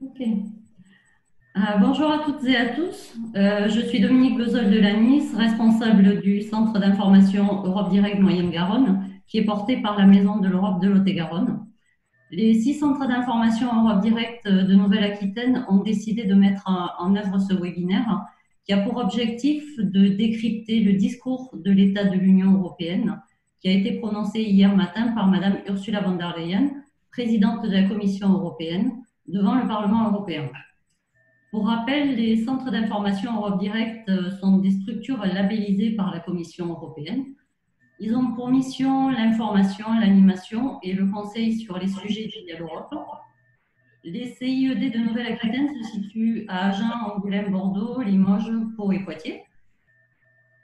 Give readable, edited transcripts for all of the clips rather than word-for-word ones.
Ok. Bonjour à toutes et à tous. Je suis Dominique Bezol de la Nice, responsable du Centre d'information Europe Direct Moyenne-Garonne, qui est porté par la Maison de l'Europe de Lot-et-Garonne. Les 6 centres d'information Europe Direct de Nouvelle-Aquitaine ont décidé de mettre en œuvre ce webinaire qui a pour objectif de décrypter le discours de l'État de l'Union européenne qui a été prononcé hier matin par Madame Ursula von der Leyen, présidente de la Commission européenne, devant le Parlement européen. Pour rappel, les centres d'information Europe Direct sont des structures labellisées par la Commission européenne. Ils ont pour mission l'information, l'animation et le conseil sur les sujets liés à l'Europe. Les CIED de Nouvelle-Aquitaine se situent à Agen, Angoulême, Bordeaux, Limoges, Pau et Poitiers.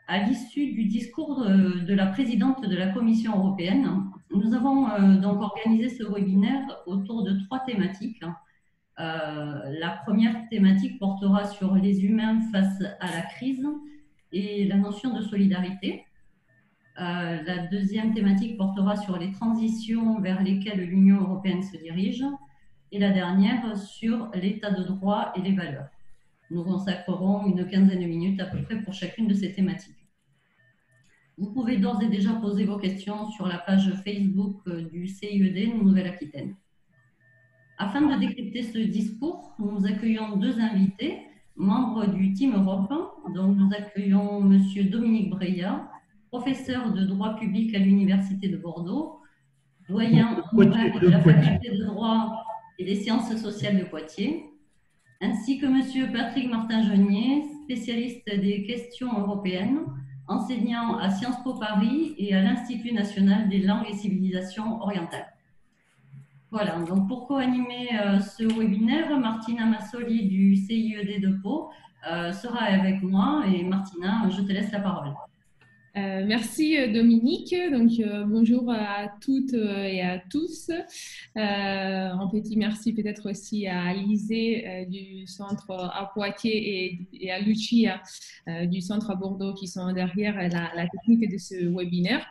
À l'issue du discours de la présidente de la Commission européenne, nous avons donc organisé ce webinaire autour de 3 thématiques. La première thématique portera sur les humains face à la crise et la notion de solidarité. La deuxième thématique portera sur les transitions vers lesquelles l'Union européenne se dirige. Et la dernière sur l'état de droit et les valeurs. Nous consacrerons une quinzaine de minutes à peu près pour chacune de ces thématiques. Vous pouvez d'ores et déjà poser vos questions sur la page Facebook du CIED Nouvelle-Aquitaine. Afin de décrypter ce discours, nous accueillons 2 invités, membres du Team Europe. Donc, nous accueillons Monsieur Dominique Breillat, professeur de droit public à l'Université de Bordeaux, doyen honoraire de la faculté de droit et des sciences sociales de Poitiers, ainsi que Monsieur Patrick Martin-Jeunier, spécialiste des questions européennes, enseignant à Sciences Po Paris et à l'Institut national des langues et civilisations orientales. Voilà, donc pour co-animer ce webinaire, Martina Massoli du CIED de Pau sera avec moi. Et Martina, je te laisse la parole. Merci Dominique. Donc, bonjour à toutes et à tous. Un petit merci peut-être aussi à Alizé du centre à Poitiers et à Lucia du centre à Bordeaux qui sont derrière la technique de ce webinaire.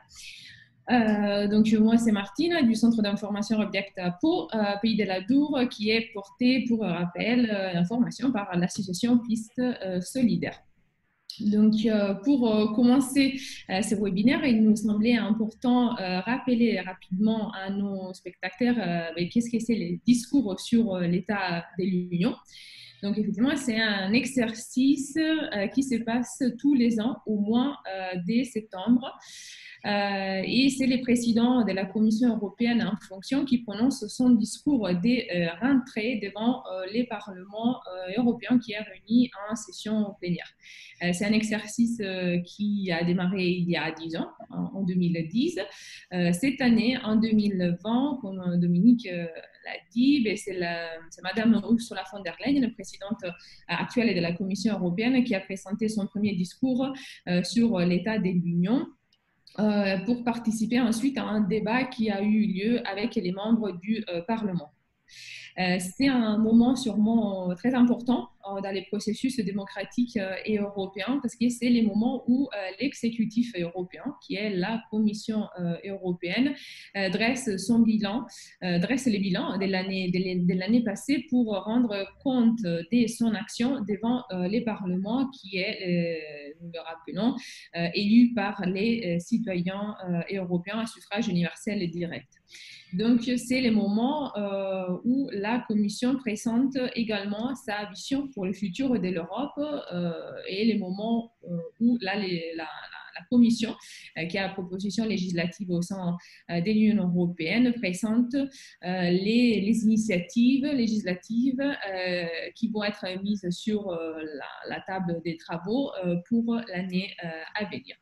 Donc, moi, c'est Martine du Centre d'information Object à Pau, Pays de la Dour, qui est porté, pour rappel, l'information par l'association Piste Solidaire. Donc, pour commencer ce webinaire, il nous semblait important rappeler rapidement à nos spectateurs qu'est-ce que c'est les discours sur l'état de l'Union. Donc, effectivement, c'est un exercice qui se passe tous les ans, au moins dès septembre. Et c'est le président de la Commission européenne en fonction qui prononce son discours de rentrée devant les parlements européens qui est réuni en session plénière. C'est un exercice qui a démarré il y a 10 ans, en 2010. Cette année, en 2020, comme Dominique l'a dit, c'est Madame Ursula von der Leyen, la présidente actuelle de la Commission européenne, qui a présenté son premier discours sur l'état de l'Union. Pour participer ensuite à un débat qui a eu lieu avec les membres du Parlement. C'est un moment sûrement très important dans les processus démocratiques et européens parce que c'est les moments où l'exécutif européen, qui est la Commission européenne, dresse son bilan, dresse les bilans de l'année passée pour rendre compte de son action devant les parlements qui est, nous le rappelons, élu par les citoyens européens à suffrage universel et direct. Donc, c'est le moment où la Commission présente également sa vision pour le futur de l'Europe et les moments où la Commission, qui a la proposition législative au sein de l'Union européenne, présente les initiatives législatives qui vont être mises sur la table des travaux pour l'année à venir.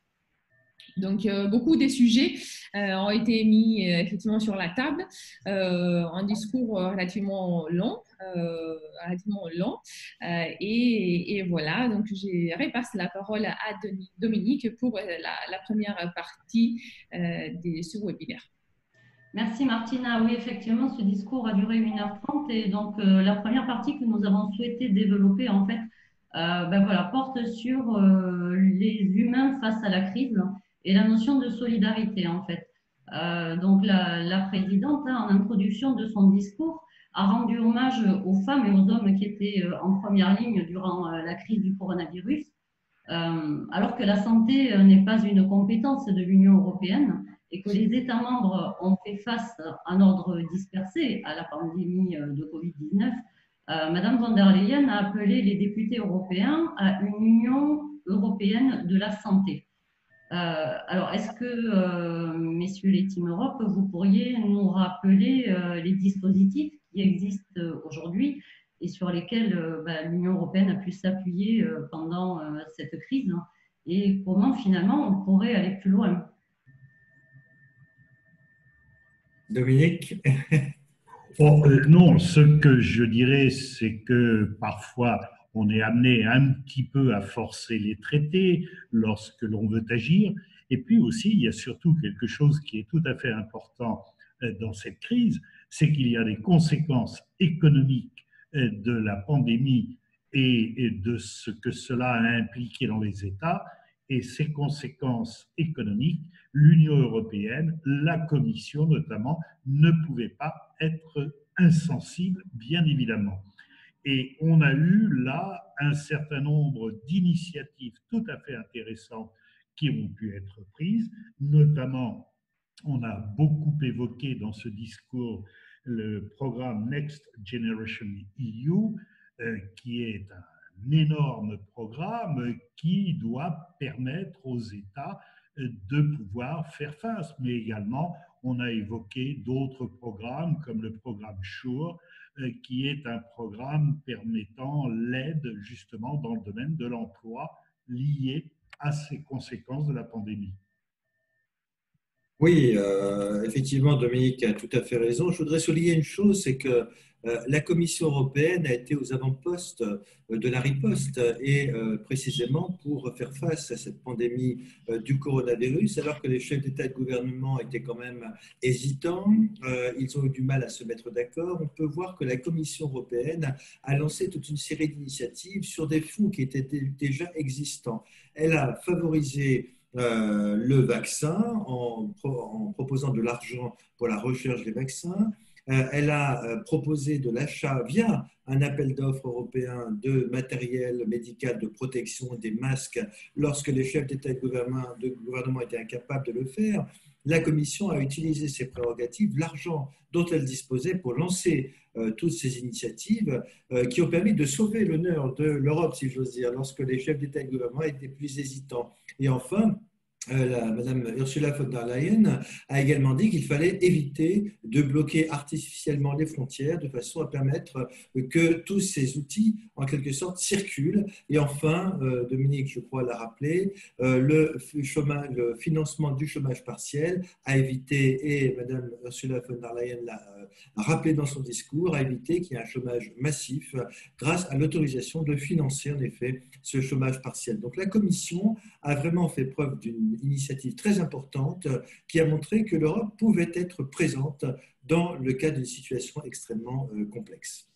Donc, beaucoup des sujets ont été mis effectivement sur la table, un discours relativement long, et voilà, donc je repasse la parole à Dominique pour la première partie de ce webinaire. Merci Martina. Oui, effectivement, ce discours a duré 1h30 et donc la première partie que nous avons souhaité développer en fait porte sur les humains face à la crise et la notion de solidarité en fait. Donc la présidente, en introduction de son discours, a rendu hommage aux femmes et aux hommes qui étaient en première ligne durant la crise du coronavirus, alors que la santé n'est pas une compétence de l'Union européenne et que les États membres ont fait face en ordre dispersé à la pandémie de Covid-19. Madame von der Leyen a appelé les députés européens à une Union européenne de la santé. Alors, est-ce que, messieurs les Team Europe, vous pourriez nous rappeler les dispositifs qui existent aujourd'hui et sur lesquels l'Union européenne a pu s'appuyer pendant cette crise, hein, et comment finalement on pourrait aller plus loin? Dominique? Non, ce que je dirais, c'est que parfois on est amené un petit peu à forcer les traités lorsque l'on veut agir. Et puis aussi, il y a surtout quelque chose qui est tout à fait important dans cette crise, c'est qu'il y a des conséquences économiques de la pandémie et de ce que cela a impliqué dans les États. Et ces conséquences économiques, l'Union européenne, la Commission notamment, ne pouvaient pas être insensibles, bien évidemment. Et on a eu là un certain nombre d'initiatives tout à fait intéressantes qui ont pu être prises, notamment on a beaucoup évoqué dans ce discours le programme Next Generation EU, qui est un énorme programme qui doit permettre aux États de pouvoir faire face. Mais également, on a évoqué d'autres programmes comme le programme SURE, qui est un programme permettant l'aide justement dans le domaine de l'emploi lié à ces conséquences de la pandémie. Oui, effectivement, Dominique a tout à fait raison. Je voudrais souligner une chose, c'est que la Commission européenne a été aux avant-postes de la riposte et précisément pour faire face à cette pandémie du coronavirus, alors que les chefs d'État et de gouvernement étaient quand même hésitants, ils ont eu du mal à se mettre d'accord. On peut voir que la Commission européenne a lancé toute une série d'initiatives sur des fonds qui étaient déjà existants. Elle a favorisé le vaccin en proposant de l'argent pour la recherche des vaccins. Elle a proposé de l'achat via un appel d'offres européen de matériel médical de protection, des masques, lorsque les chefs d'État et de gouvernement étaient incapables de le faire. La Commission a utilisé ses prérogatives, l'argent dont elle disposait pour lancer toutes ces initiatives qui ont permis de sauver l'honneur de l'Europe, si j'ose dire, lorsque les chefs d'État et de gouvernement étaient plus hésitants. Et enfin, Madame Ursula von der Leyen a également dit qu'il fallait éviter de bloquer artificiellement les frontières de façon à permettre que tous ces outils, en quelque sorte, circulent. Et enfin, Dominique, je crois, l'a rappelé, le financement du chômage partiel a évité, et Madame Ursula von der Leyen l'a rappelé dans son discours, a évité qu'il y ait un chômage massif grâce à l'autorisation de financer, en effet, ce chômage partiel. Donc la Commission a vraiment fait preuve d'une initiative très importante qui a montré que l'Europe pouvait être présente dans le cas d'une situation extrêmement complexe.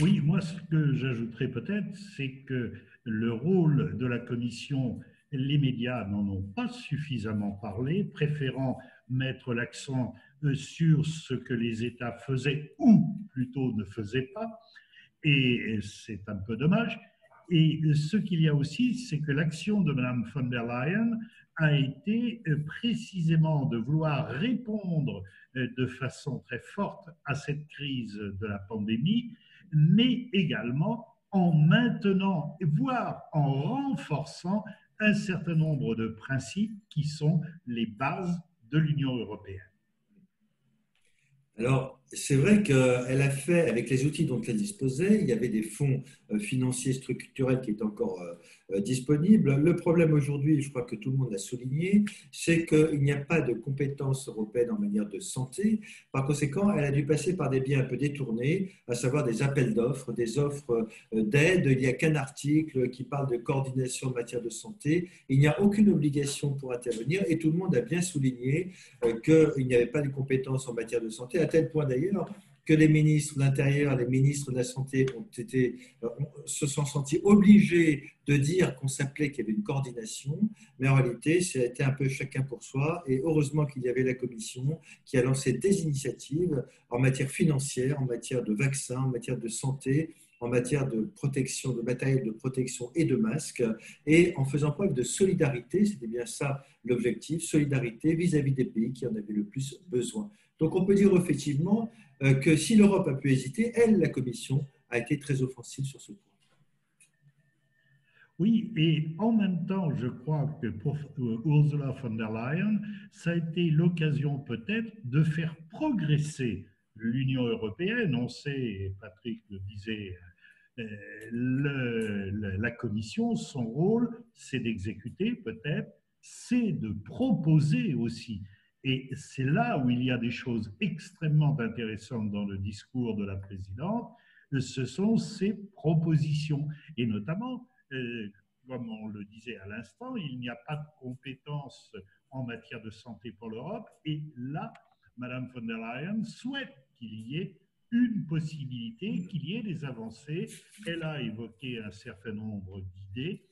Oui, moi, ce que j'ajouterais peut-être, c'est que le rôle de la Commission, les médias n'en ont pas suffisamment parlé, préférant mettre l'accent sur ce que les États faisaient ou plutôt ne faisaient pas, et c'est un peu dommage. Et ce qu'il y a aussi, c'est que l'action de Mme von der Leyen a été précisément de vouloir répondre de façon très forte à cette crise de la pandémie, mais également en maintenant, voire en renforçant un certain nombre de principes qui sont les bases de l'Union européenne. Alors, c'est vrai qu'elle a fait, avec les outils dont elle disposait, il y avait des fonds financiers structurels qui étaient encore disponibles. Le problème aujourd'hui, je crois que tout le monde l'a souligné, c'est qu'il n'y a pas de compétences européennes en matière de santé. Par conséquent, elle a dû passer par des biais un peu détournés, à savoir des appels d'offres, des offres d'aide. Il n'y a qu'un article qui parle de coordination en matière de santé. Il n'y a aucune obligation pour intervenir et tout le monde a bien souligné qu'il n'y avait pas de compétences en matière de santé, à tel point d'ailleurs que les ministres de l'Intérieur, les ministres de la Santé se sont sentis obligés de dire qu'on s'appelait qu'il y avait une coordination, mais en réalité, ça a été un peu chacun pour soi. Et heureusement qu'il y avait la Commission qui a lancé des initiatives en matière financière, en matière de vaccins, en matière de santé, en matière de protection, de matériel de protection et de masques, et en faisant preuve de solidarité, c'était bien ça l'objectif, solidarité vis-à-vis des pays qui en avaient le plus besoin. Donc on peut dire effectivement que si l'Europe a pu hésiter, elle, la Commission, a été très offensive sur ce point. Oui, et en même temps, je crois que pour Ursula von der Leyen, ça a été l'occasion peut-être de faire progresser l'Union européenne. On sait, et Patrick le disait, la Commission, son rôle, c'est d'exécuter peut-être, c'est de proposer aussi. Et c'est là où il y a des choses extrêmement intéressantes dans le discours de la présidente, ce sont ces propositions, et notamment comme on le disait à l'instant, il n'y a pas de compétences en matière de santé pour l'Europe. Et là, Mme von der Leyen souhaite qu'il y ait une possibilité, qu'il y ait des avancées. Elle a évoqué un certain nombre d'idées.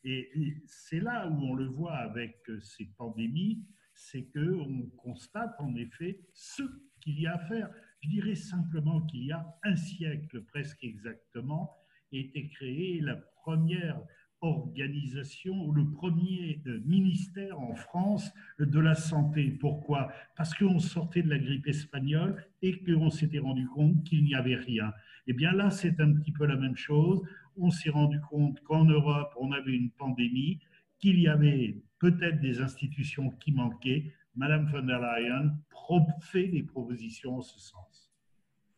Et c'est là où on le voit avec ces pandémies, c'est qu'on constate en effet ce qu'il y a à faire. Je dirais simplement qu'il y a un siècle presque exactement, était créée la première organisation ou le premier ministère en France de la santé. Pourquoi? Parce qu'on sortait de la grippe espagnole et qu'on s'était rendu compte qu'il n'y avait rien. Eh bien là, c'est un petit peu la même chose. On s'est rendu compte qu'en Europe, on avait une pandémie, qu'il y avait peut-être des institutions qui manquaient. Madame von der Leyen fait des propositions en ce sens.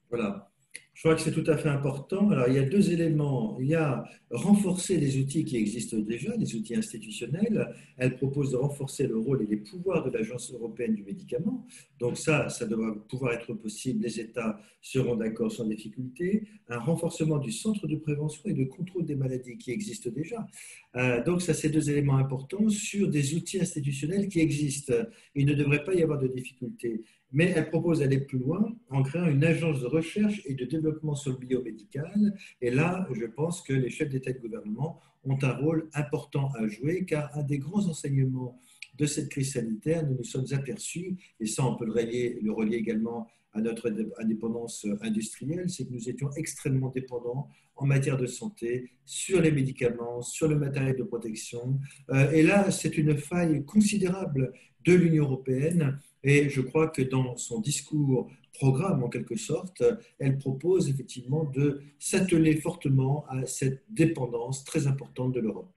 Voilà. Je crois que c'est tout à fait important. Alors, il y a deux éléments. Il y a renforcer les outils qui existent déjà, les outils institutionnels. Elle propose de renforcer le rôle et les pouvoirs de l'Agence européenne du médicament. Donc ça doit pouvoir être possible. Les États seront d'accord sans difficulté. Un renforcement du centre de prévention et de contrôle des maladies qui existent déjà. Donc ça, c'est deux éléments importants sur des outils institutionnels qui existent. Il ne devrait pas y avoir de difficultés. Mais elle propose d'aller plus loin en créant une agence de recherche et de développement sur le biomédical. Et là, je pense que les chefs d'État et de gouvernement ont un rôle important à jouer, car un des grands enseignements de cette crise sanitaire, nous nous sommes aperçus, et ça on peut le relier également à notre indépendance industrielle, c'est que nous étions extrêmement dépendants en matière de santé, sur les médicaments, sur le matériel de protection. Et là, c'est une faille considérable de l'Union européenne. Et je crois que dans son discours programme, en quelque sorte, elle propose effectivement de s'atteler fortement à cette dépendance très importante de l'Europe.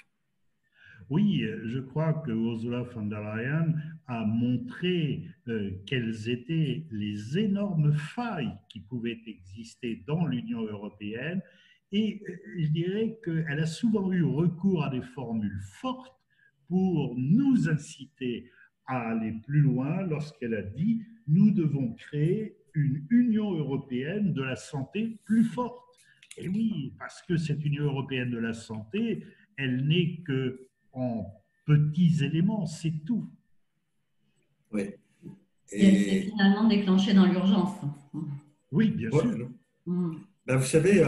Oui, je crois que Ursula von der Leyen a montré quelles étaient les énormes failles qui pouvaient exister dans l'Union européenne. Et je dirais qu'elle a souvent eu recours à des formules fortes pour nous inciter à aller plus loin lorsqu'elle a dit « nous devons créer une Union européenne de la santé plus forte ». Et oui, parce que cette Union européenne de la santé, elle n'est qu'en petits éléments, c'est tout. Oui. C'est finalement déclenché dans l'urgence. Oui, bien sûr. Ben, vous savez,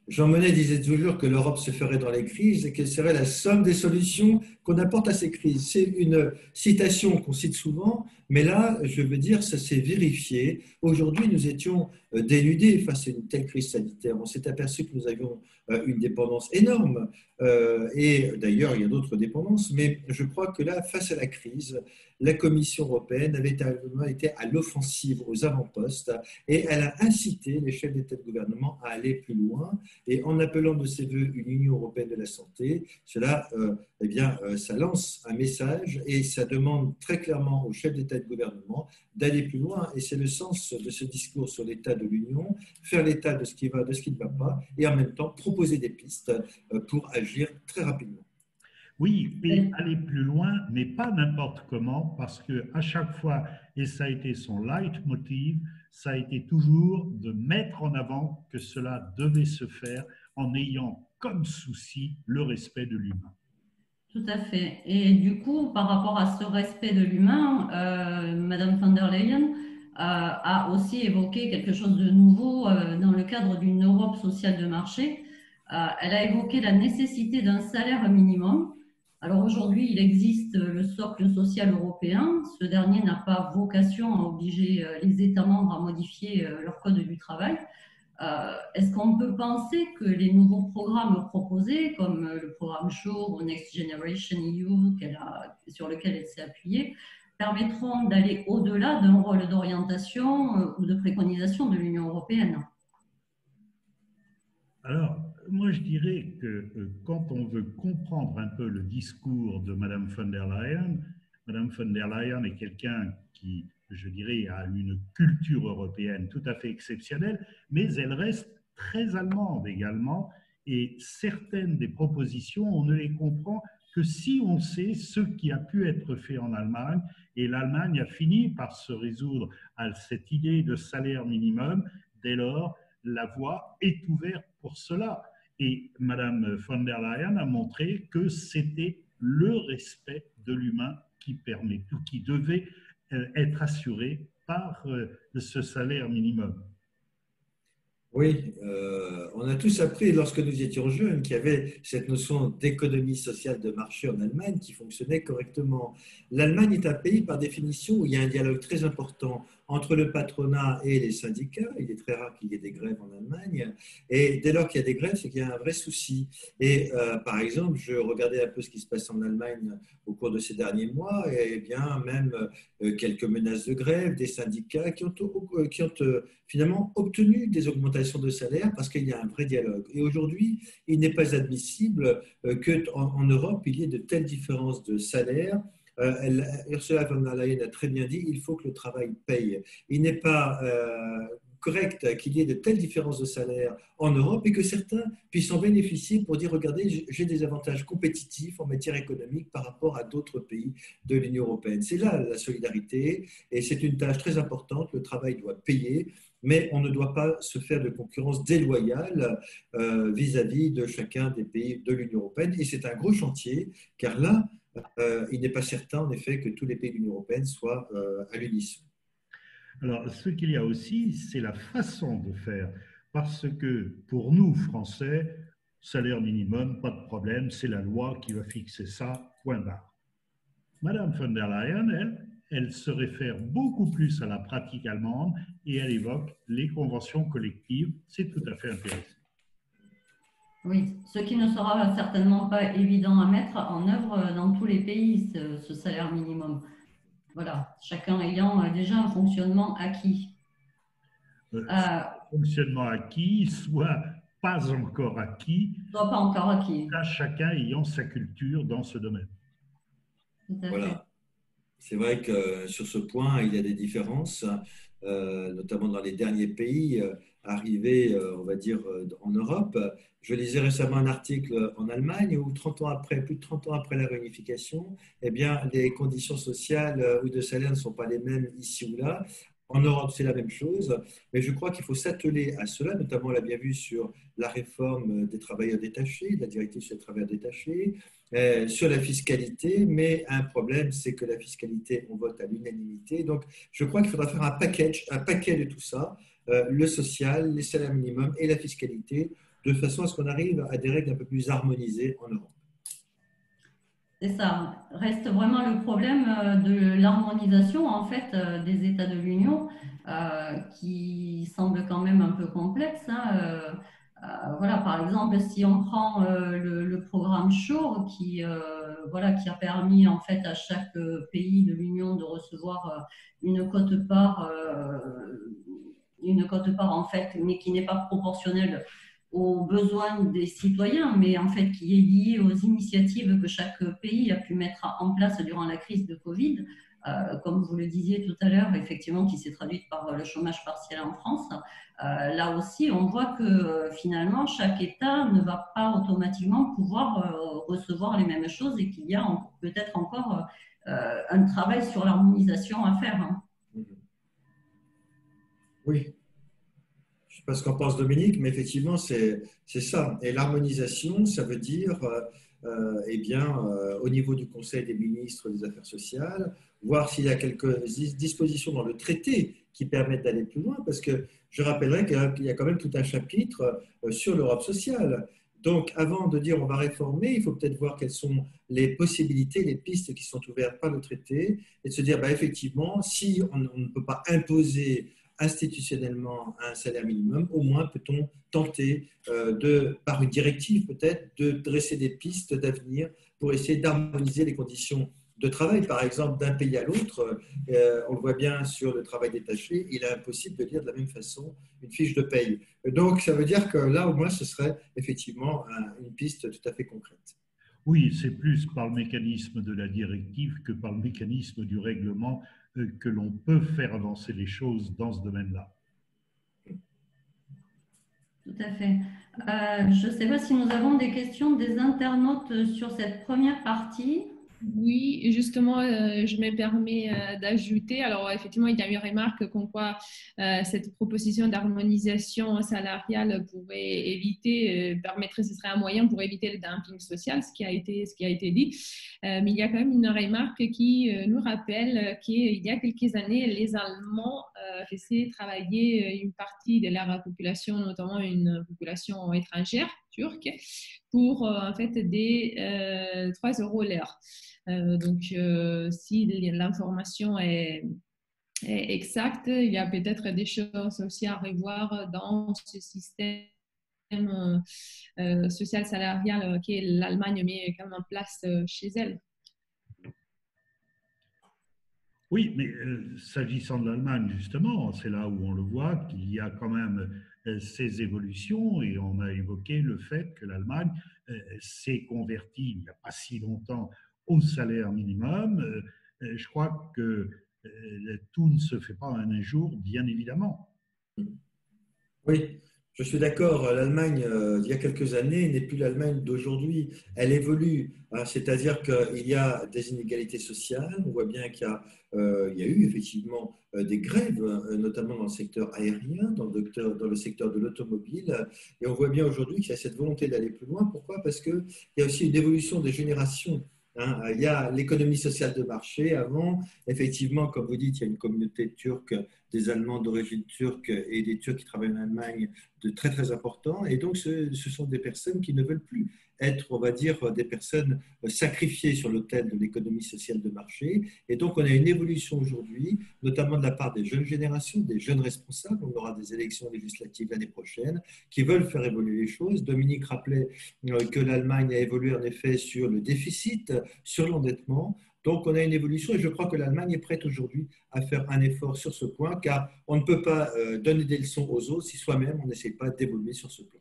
Jean Monnet disait toujours que l'Europe se ferait dans les crises et qu'elle serait la somme des solutions qu'on apporte à ces crises. C'est une citation qu'on cite souvent, mais là, je veux dire, ça s'est vérifié. Aujourd'hui, nous étions dénudés face à une telle crise sanitaire. On s'est aperçu que nous avions une dépendance énorme. Et d'ailleurs, il y a d'autres dépendances, mais je crois que là, face à la crise, la Commission européenne avait été à l'offensive, aux avant-postes, et elle a incité les chefs d'État et de gouvernement à aller plus loin. Et en appelant de ses voeux une Union européenne de la santé, cela, eh bien, ça lance un message et ça demande très clairement aux chefs d'État et de gouvernement d'aller plus loin. Et c'est le sens de ce discours sur l'état de l'Union, faire l'état de ce qui va, de ce qui ne va pas, et en même temps proposer des pistes pour agir très rapidement. Oui, et aller plus loin, mais pas n'importe comment, parce qu'à chaque fois, et ça a été son leitmotiv, ça a été toujours de mettre en avant que cela devait se faire en ayant comme souci le respect de l'humain. Tout à fait. Et du coup, par rapport à ce respect de l'humain, Madame von der Leyen a aussi évoqué quelque chose de nouveau dans le cadre d'une Europe sociale de marché. Elle a évoqué la nécessité d'un salaire minimum. Alors aujourd'hui, il existe le socle social européen. Ce dernier n'a pas vocation à obliger les États membres à modifier leur code du travail. Est-ce qu'on peut penser que les nouveaux programmes proposés, comme le programme SURE ou Next Generation EU, sur lequel elle s'est appuyée, permettront d'aller au-delà d'un rôle d'orientation ou de préconisation de l'Union européenne? Alors, moi, je dirais que quand on veut comprendre un peu le discours de Madame von der Leyen, Madame von der Leyen est quelqu'un qui, je dirais, a une culture européenne tout à fait exceptionnelle, mais elle reste très allemande également. Et certaines des propositions, on ne les comprend que si on sait ce qui a pu être fait en Allemagne. Et l'Allemagne a fini par se résoudre à cette idée de salaire minimum. Dès lors, la voie est ouverte pour cela. Et Madame von der Leyen a montré que c'était le respect de l'humain qui devait être assuré par ce salaire minimum. Oui, on a tous appris lorsque nous étions jeunes qu'il y avait cette notion d'économie sociale de marché en Allemagne qui fonctionnait correctement. L'Allemagne est un pays par définition où il y a un dialogue très important entre le patronat et les syndicats. Il est très rare qu'il y ait des grèves en Allemagne. Et dès lors qu'il y a des grèves, c'est qu'il y a un vrai souci. Et par exemple, je regardais un peu ce qui se passe en Allemagne au cours de ces derniers mois, et bien même quelques menaces de grève, des syndicats qui ont finalement obtenu des augmentations de salaire parce qu'il y a un vrai dialogue. Et aujourd'hui, il n'est pas admissible qu'en Europe, il y ait de telles différences de salaire. Ursula von der Leyen a très bien dit, il faut que le travail paye. Il n'est pas correct qu'il y ait de telles différences de salaire en Europe et que certains puissent en bénéficier pour dire, regardez, j'ai des avantages compétitifs en matière économique par rapport à d'autres pays de l'Union européenne. C'est là la solidarité et c'est une tâche très importante. Le travail doit payer, mais on ne doit pas se faire de concurrence déloyale vis-à-vis de chacun des pays de l'Union européenne. Et c'est un gros chantier, car là, il n'est pas certain, en effet, que tous les pays de l'Union européenne soient à l'unisson. Alors, ce qu'il y a aussi, c'est la façon de faire. Parce que pour nous, Français, salaire minimum, pas de problème, c'est la loi qui va fixer ça, point barre. Madame von der Leyen, elle se réfère beaucoup plus à la pratique allemande et elle évoque les conventions collectives. C'est tout à fait intéressant. Oui, ce qui ne sera certainement pas évident à mettre en œuvre dans tous les pays, ce salaire minimum. Voilà, chacun ayant déjà un fonctionnement acquis. Fonctionnement acquis, soit pas encore acquis, soit pas encore acquis. Chacun ayant sa culture dans ce domaine. Voilà. C'est vrai que sur ce point, il y a des différences, notamment dans les derniers pays arrivés, on va dire, en Europe. Je lisais récemment un article en Allemagne où 30 ans après, plus de 30 ans après la réunification, eh bien, les conditions sociales ou de salaire ne sont pas les mêmes ici ou là. En Europe, c'est la même chose, mais je crois qu'il faut s'atteler à cela, notamment on l'a bien vu sur la réforme des travailleurs détachés, la directive sur les travailleurs détachés, sur la fiscalité, mais un problème, c'est que la fiscalité, on vote à l'unanimité. Donc, je crois qu'il faudra faire un paquet de tout ça, le social, les salaires minimums et la fiscalité, de façon à ce qu'on arrive à des règles un peu plus harmonisées en Europe. C'est ça. Reste vraiment le problème de l'harmonisation en fait des États de l'Union qui semble quand même un peu complexe. Voilà, par exemple, si on prend le programme SURE qui a permis en fait à chaque pays de l'Union de recevoir une quote-part en fait, mais qui n'est pas proportionnelle aux besoins des citoyens, mais en fait qui est lié aux initiatives que chaque pays a pu mettre en place durant la crise de Covid, comme vous le disiez tout à l'heure, effectivement, qui s'est traduite par le chômage partiel en France. Là aussi, on voit que finalement, chaque État ne va pas automatiquement pouvoir recevoir les mêmes choses et qu'il y a peut-être encore un travail sur l'harmonisation à faire. Hein. Oui. Je ne sais pas ce qu'en pense Dominique, mais effectivement, c'est ça. Et l'harmonisation, ça veut dire au niveau du Conseil des ministres des Affaires sociales, voir s'il y a quelques dispositions dans le traité qui permettent d'aller plus loin, parce que je rappellerai qu'il y a quand même tout un chapitre sur l'Europe sociale. Donc, avant de dire on va réformer, il faut peut-être voir quelles sont les possibilités, les pistes qui sont ouvertes par le traité, et de se dire, effectivement, si on ne peut pas imposer institutionnellement un salaire minimum, au moins peut-on tenter, par une directive peut-être, de dresser des pistes d'avenir pour essayer d'harmoniser les conditions de travail, par exemple, d'un pays à l'autre. On le voit bien sur le travail détaché, il est impossible de lire de la même façon une fiche de paye. Donc, ça veut dire que là, au moins, ce serait effectivement une piste tout à fait concrète. Oui, c'est plus par le mécanisme de la directive que par le mécanisme du règlement que l'on peut faire avancer les choses dans ce domaine-là. Tout à fait. Je ne sais pas si nous avons des questions des internautes sur cette première partie. Oui, justement, je me permets d'ajouter. Alors, effectivement, il y a une remarque comme quoi cette proposition d'harmonisation salariale pourrait éviter, permettrait, ce serait un moyen pour éviter le dumping social, ce qui a été dit. Mais il y a quand même une remarque qui nous rappelle qu'il y a quelques années, les Allemands faisaient travailler une partie de leur population, notamment une population étrangère, turque, pour en fait des 3 € l'heure. Donc, si l'information est exacte, il y a peut-être des choses aussi à revoir dans ce système social salarial que l'Allemagne met quand même en place chez elle. Oui, mais s'agissant de l'Allemagne, justement, c'est là où on le voit qu'il y a quand même ces évolutions et on a évoqué le fait que l'Allemagne s'est convertie il n'y a pas si longtemps au salaire minimum. Je crois que tout ne se fait pas en un jour, bien évidemment. Oui, je suis d'accord. L'Allemagne, il y a quelques années, n'est plus l'Allemagne d'aujourd'hui. Elle évolue, hein, c'est-à-dire qu'il y a des inégalités sociales. On voit bien il y a eu effectivement des grèves, notamment dans le secteur aérien, dans le secteur de l'automobile. Et on voit bien aujourd'hui qu'il y a cette volonté d'aller plus loin. Pourquoi? Parce qu'il y a aussi une évolution des générations. Hein. Il y a l'économie sociale de marché. Avant, effectivement, comme vous dites, il y a une communauté turque, des Allemands d'origine turque et des Turcs qui travaillent en Allemagne de très très importants. Et donc, ce sont des personnes qui ne veulent plus être, on va dire, des personnes sacrifiées sur l'autel de l'économie sociale de marché. Et donc, on a une évolution aujourd'hui, notamment de la part des jeunes générations, des jeunes responsables. On aura des élections législatives l'année prochaine qui veulent faire évoluer les choses. Dominique rappelait que l'Allemagne a évolué en effet sur le déficit, sur l'endettement. Donc, on a une évolution et je crois que l'Allemagne est prête aujourd'hui à faire un effort sur ce point, car on ne peut pas donner des leçons aux autres si soi-même on n'essaie pas d'évoluer sur ce plan.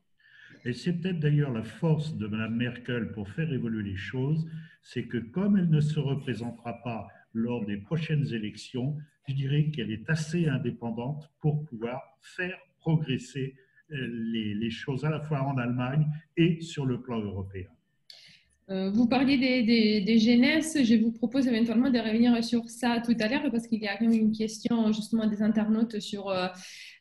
Et c'est peut-être d'ailleurs la force de Mme Merkel pour faire évoluer les choses, c'est que comme elle ne se représentera pas lors des prochaines élections, je dirais qu'elle est assez indépendante pour pouvoir faire progresser les choses à la fois en Allemagne et sur le plan européen. Vous parliez des jeunesses, je vous propose éventuellement de revenir sur ça tout à l'heure parce qu'il y a quand même une question justement des internautes sur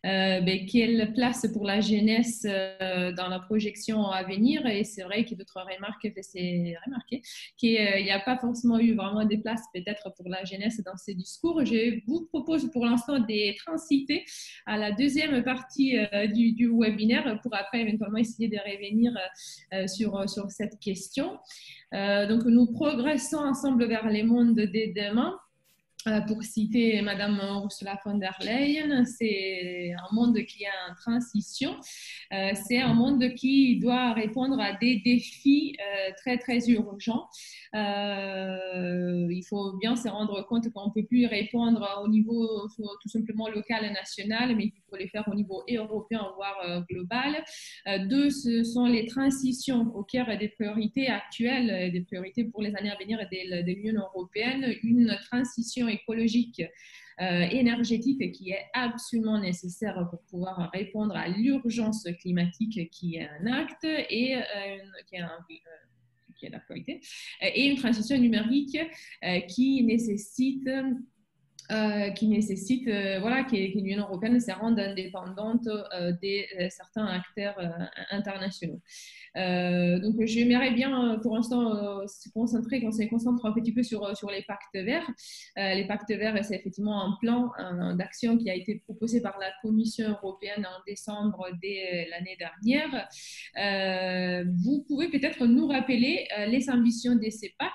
quelle place pour la jeunesse dans la projection à venir. Et c'est vrai que d'autres remarques faisaient remarquer qu'il n'y a pas forcément eu vraiment des places peut-être pour la jeunesse dans ces discours. Je vous propose pour l'instant de transiter à la deuxième partie du webinaire pour après éventuellement essayer de revenir sur cette question. Donc, nous progressons ensemble vers les mondes de demain. Pour citer Madame Ursula von der Leyen, c'est un monde qui est en transition. C'est un monde qui doit répondre à des défis très, très urgents. Il faut bien se rendre compte qu'on ne peut plus y répondre au niveau tout simplement local et national, mais qu'il faut les faire au niveau européen, voire global. Deux, ce sont les transitions au cœur des priorités actuelles, des priorités pour les années à venir de l'Union européenne. Une transition écologique énergétique qui est absolument nécessaire pour pouvoir répondre à l'urgence climatique qui est un acte et qui est la priorité, et une transition numérique qui nécessite qui nécessite voilà, que l'Union européenne se rende indépendante de certains acteurs internationaux. Donc, j'aimerais bien, pour l'instant, se concentre un petit peu sur les pactes verts. Les pactes verts, c'est effectivement un plan d'action qui a été proposé par la Commission européenne en décembre de l'année dernière. Vous pouvez peut-être nous rappeler les ambitions de ces pactes,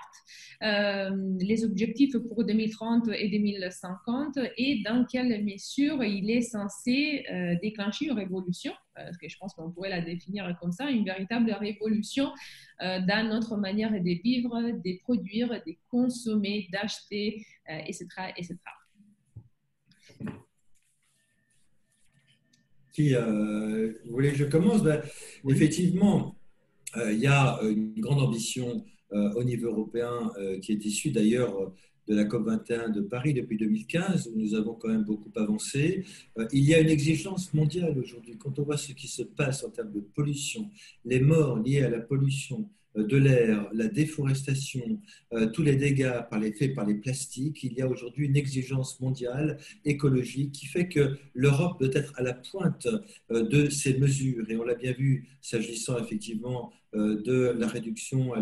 les objectifs pour 2030 et 2050 et dans quelle mesure il est censé déclencher une révolution, parce que je pense qu'on pourrait la définir comme ça, une véritable révolution dans notre manière de vivre, de produire, de consommer, d'acheter, etc., etc. Si vous voulez que je commence, ben, oui. Effectivement, il y a une grande ambition au niveau européen qui est issue d'ailleurs de la COP21 de Paris depuis 2015, où nous avons quand même beaucoup avancé. Il y a une exigence mondiale aujourd'hui. Quand on voit ce qui se passe en termes de pollution, les morts liés à la pollution de l'air, la déforestation, tous les dégâts faits par les plastiques, il y a aujourd'hui une exigence mondiale écologique qui fait que l'Europe doit être à la pointe de ces mesures. Et on l'a bien vu s'agissant effectivement de la réduction.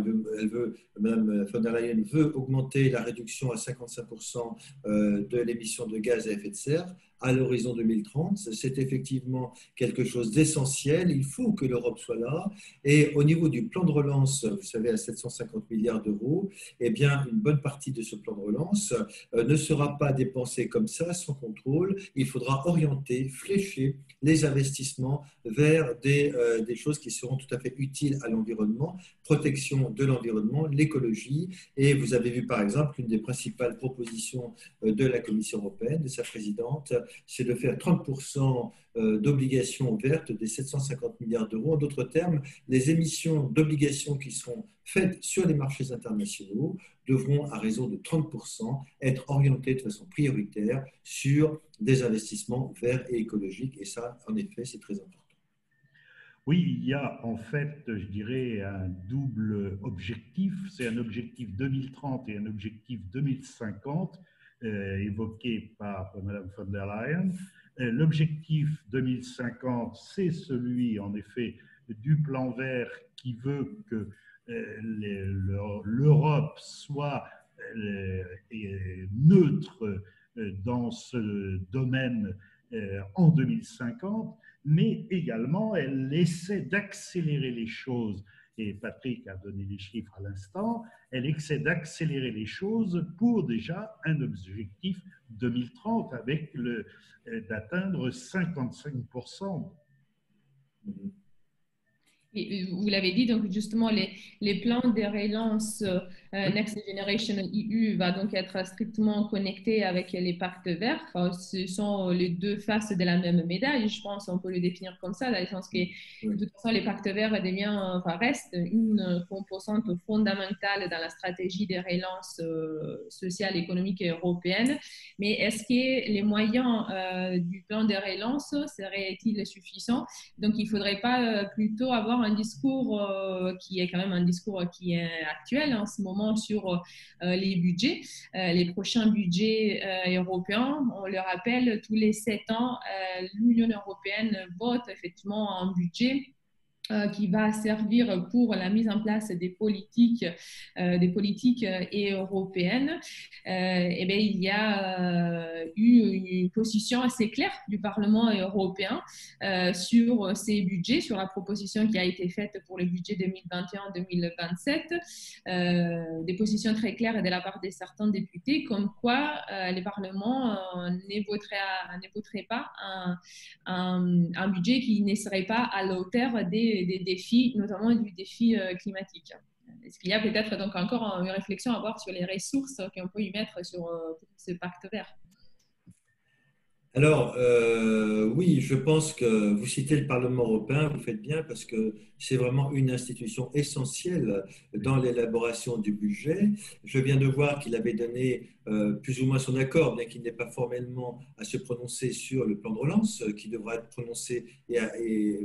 Mme von der Leyen veut augmenter la réduction à 55% de l'émission de gaz à effet de serre à l'horizon 2030. C'est effectivement quelque chose d'essentiel. Il faut que l'Europe soit là. Et au niveau du plan de relance, vous savez, à 750 milliards d'euros, eh bien, une bonne partie de ce plan de relance ne sera pas dépensée comme ça, sans contrôle. Il faudra orienter, flécher les investissements vers des choses qui seront tout à fait utiles à l'environnement, protection de l'environnement, l'écologie. Et vous avez vu, par exemple, une des principales propositions de la Commission européenne, de sa présidente, c'est de faire 30% d'obligations vertes des 750 milliards d'euros. En d'autres termes, les émissions d'obligations qui seront faites sur les marchés internationaux devront, à raison de 30%, être orientées de façon prioritaire sur des investissements verts et écologiques. Et ça, en effet, c'est très important. Oui, il y a en fait, je dirais, un double objectif. C'est un objectif 2030 et un objectif 2050 évoqué par Mme von der Leyen. L'objectif 2050, c'est celui, en effet, du plan vert qui veut que l'Europe soit neutre dans ce domaine en 2050, mais également elle essaie d'accélérer les choses. Et Patrick a donné les chiffres à l'instant, elle essaie d'accélérer les choses pour déjà un objectif 2030 avec d'atteindre 55%. Et vous l'avez dit, donc justement, les plans de relance Next Generation EU va donc être strictement connecté avec les pactes verts. Enfin, ce sont les deux faces de la même médaille, je pense, on peut le définir comme ça, dans le sens que de toute façon, les pactes verts restent une composante fondamentale dans la stratégie de relance sociale et économique européenne. Mais est-ce que les moyens du plan de relance seraient-ils suffisants? Donc, il ne faudrait pas plutôt avoir un discours qui est quand même un discours qui est actuel en ce moment sur les budgets, les prochains budgets européens. On le rappelle, tous les 7 ans, l'Union européenne vote effectivement un budget qui va servir pour la mise en place des politiques européennes. Eh bien, il y a eu une position assez claire du Parlement européen sur ces budgets, sur la proposition qui a été faite pour le budget 2021-2027, des positions très claires de la part de certains députés, comme quoi les parlements ne voteraient pas un budget qui ne serait pas à la hauteur des défis, notamment du défi climatique. Est-ce qu'il y a peut-être donc encore une réflexion à avoir sur les ressources qu'on peut y mettre sur ce pacte vert? Alors, oui, je pense que vous citez le Parlement européen, vous faites bien parce que c'est vraiment une institution essentielle dans l'élaboration du budget. Je viens de voir qu'il avait donné plus ou moins son accord, bien qu'il n'ait pas formellement à se prononcer sur le plan de relance, qui devra être prononcé et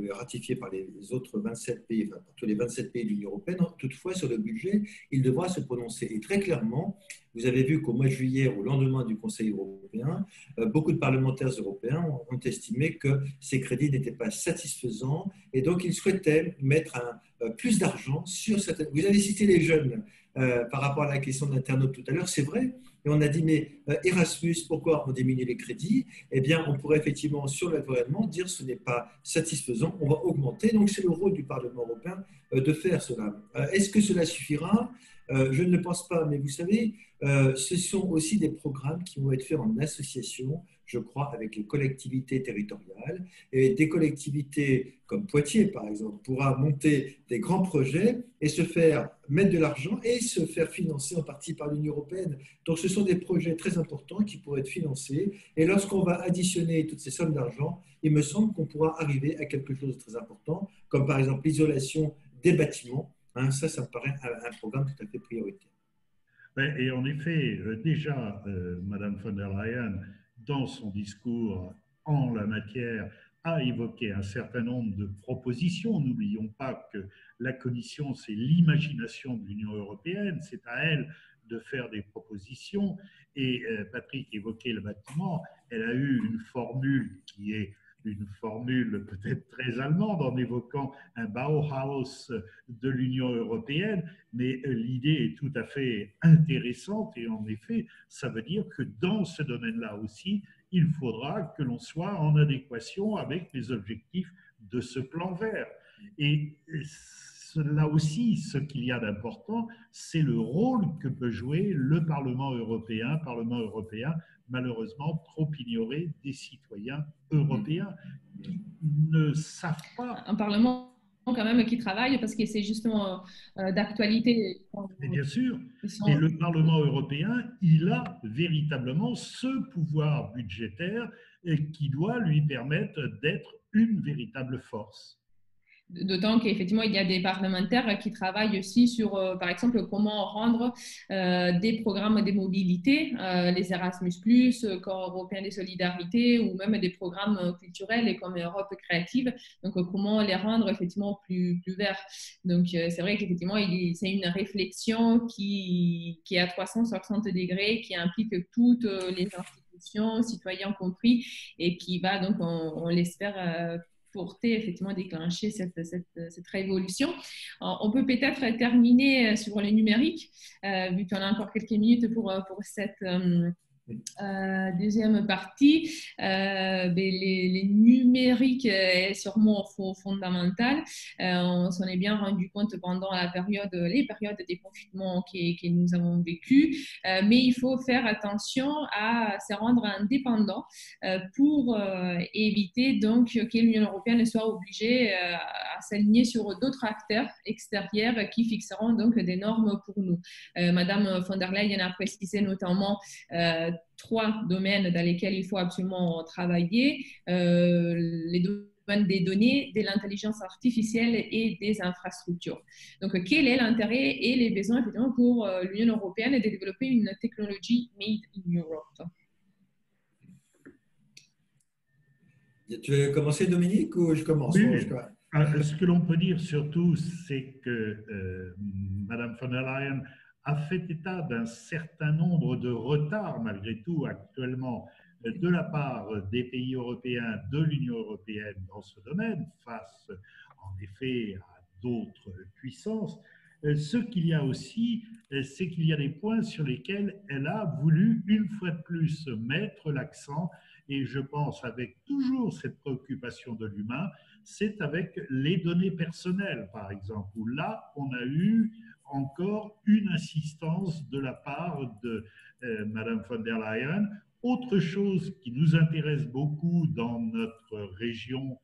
ratifié par les autres 27 pays, enfin par tous les 27 pays de l'Union européenne. Toutefois, sur le budget, il devra se prononcer. Et très clairement, Vous avez vu qu'au mois de juillet, au lendemain du Conseil européen, beaucoup de parlementaires européens ont estimé que ces crédits n'étaient pas satisfaisants et donc ils souhaitaient mettre plus d'argent sur certaines… Vous avez cité les jeunes par rapport à la question de l'internaute tout à l'heure, c'est vrai. Et on a dit, mais Erasmus, pourquoi on diminue les crédits? Eh bien, on pourrait effectivement, sur l'environnement, dire ce n'est pas satisfaisant, on va augmenter. Donc, c'est le rôle du Parlement européen de faire cela. Est-ce que cela suffira? Je ne le pense pas, mais vous savez, ce sont aussi des programmes qui vont être faits en association, je crois, avec les collectivités territoriales. Et des collectivités comme Poitiers, par exemple, pourra monter des grands projets et se faire mettre de l'argent et se faire financer en partie par l'Union européenne. Donc, ce sont des projets très importants qui pourraient être financés. Et lorsqu'on va additionner toutes ces sommes d'argent, il me semble qu'on pourra arriver à quelque chose de très important, comme par exemple l'isolation des bâtiments. Ça me paraît un programme tout à fait prioritaire. Et en effet, déjà, Madame von der Leyen, dans son discours en la matière, a évoqué un certain nombre de propositions. N'oublions pas que la Commission, c'est l'imagination de l'Union européenne, c'est à elle de faire des propositions. Et Patrick évoquait le bâtiment, elle a eu une formule qui est une formule peut-être très allemande en évoquant un Bauhaus de l'Union européenne, mais l'idée est tout à fait intéressante et en effet, ça veut dire que dans ce domaine-là aussi, il faudra que l'on soit en adéquation avec les objectifs de ce plan vert. Et là aussi, ce qu'il y a d'important, c'est le rôle que peut jouer le Parlement européen malheureusement trop ignoré des citoyens européens qui ne savent pas. Un Parlement quand même qui travaille parce que c'est justement d'actualité. Et bien sûr, et le Parlement européen, il a véritablement ce pouvoir budgétaire qui doit lui permettre d'être une véritable force. D'autant qu'effectivement, il y a des parlementaires qui travaillent aussi sur, par exemple, comment rendre des programmes de mobilité, les Erasmus+, Corps européen des solidarités, ou même des programmes culturels comme Europe créative, donc comment les rendre effectivement plus verts. Donc, c'est vrai qu'effectivement, c'est une réflexion qui est à 360 degrés, qui implique toutes les institutions, citoyens compris, et qui va donc, on l'espère, porter, effectivement, déclencher cette révolution. On peut peut-être terminer sur le numérique, vu qu'on a encore quelques minutes pour cette deuxième partie. Les numériques est sûrement fondamental. On s'en est bien rendu compte pendant les périodes de déconfinement que nous avons vécues, mais il faut faire attention à se rendre indépendant pour éviter donc que l'Union européenne soit obligée à s'aligner sur d'autres acteurs extérieurs qui fixeront donc des normes pour nous. Madame von der Leyen a précisé notamment 3 domaines dans lesquels il faut absolument travailler, les domaines des données, de l'intelligence artificielle et des infrastructures. Donc, quel est l'intérêt et les besoins effectivement pour l'Union européenne de développer une technologie made in Europe? Tu veux commencer, Dominique, ou je commence? Oui, ce que l'on peut dire surtout, c'est que Madame von der Leyen a fait état d'un certain nombre de retards, malgré tout, actuellement, de la part des pays européens, de l'Union européenne dans ce domaine, face, en effet, à d'autres puissances. Ce qu'il y a aussi, c'est qu'il y a des points sur lesquels elle a voulu, une fois de plus, mettre l'accent, et je pense avec toujours cette préoccupation de l'humain, c'est avec les données personnelles, par exemple, où là, on a eu encore une insistance de la part de Madame von der Leyen. Autre chose qui nous intéresse beaucoup dans notre région,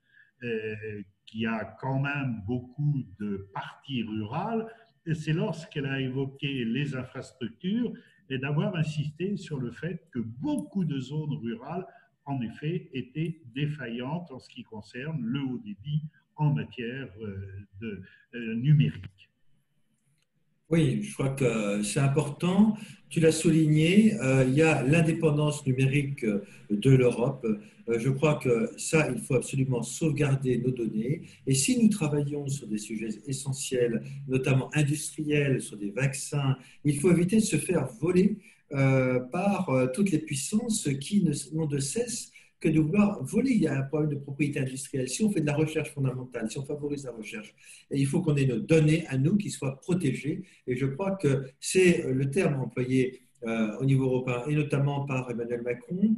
qui a quand même beaucoup de parties rurales, c'est lorsqu'elle a évoqué les infrastructures et d'avoir insisté sur le fait que beaucoup de zones rurales, en effet, étaient défaillantes en ce qui concerne le haut débit en matière de numérique. Oui, je crois que c'est important. Tu l'as souligné, il y a l'indépendance numérique de l'Europe. Je crois que ça, il faut absolument sauvegarder nos données. Et si nous travaillons sur des sujets essentiels, notamment industriels, sur des vaccins, il faut éviter de se faire voler par toutes les puissances qui n'ont de cesse que de vouloir voler. Il y a un problème de propriété industrielle. Si on fait de la recherche fondamentale, si on favorise la recherche, il faut qu'on ait nos données à nous qui soient protégées. Et je crois que c'est le terme employé au niveau européen, et notamment par Emmanuel Macron,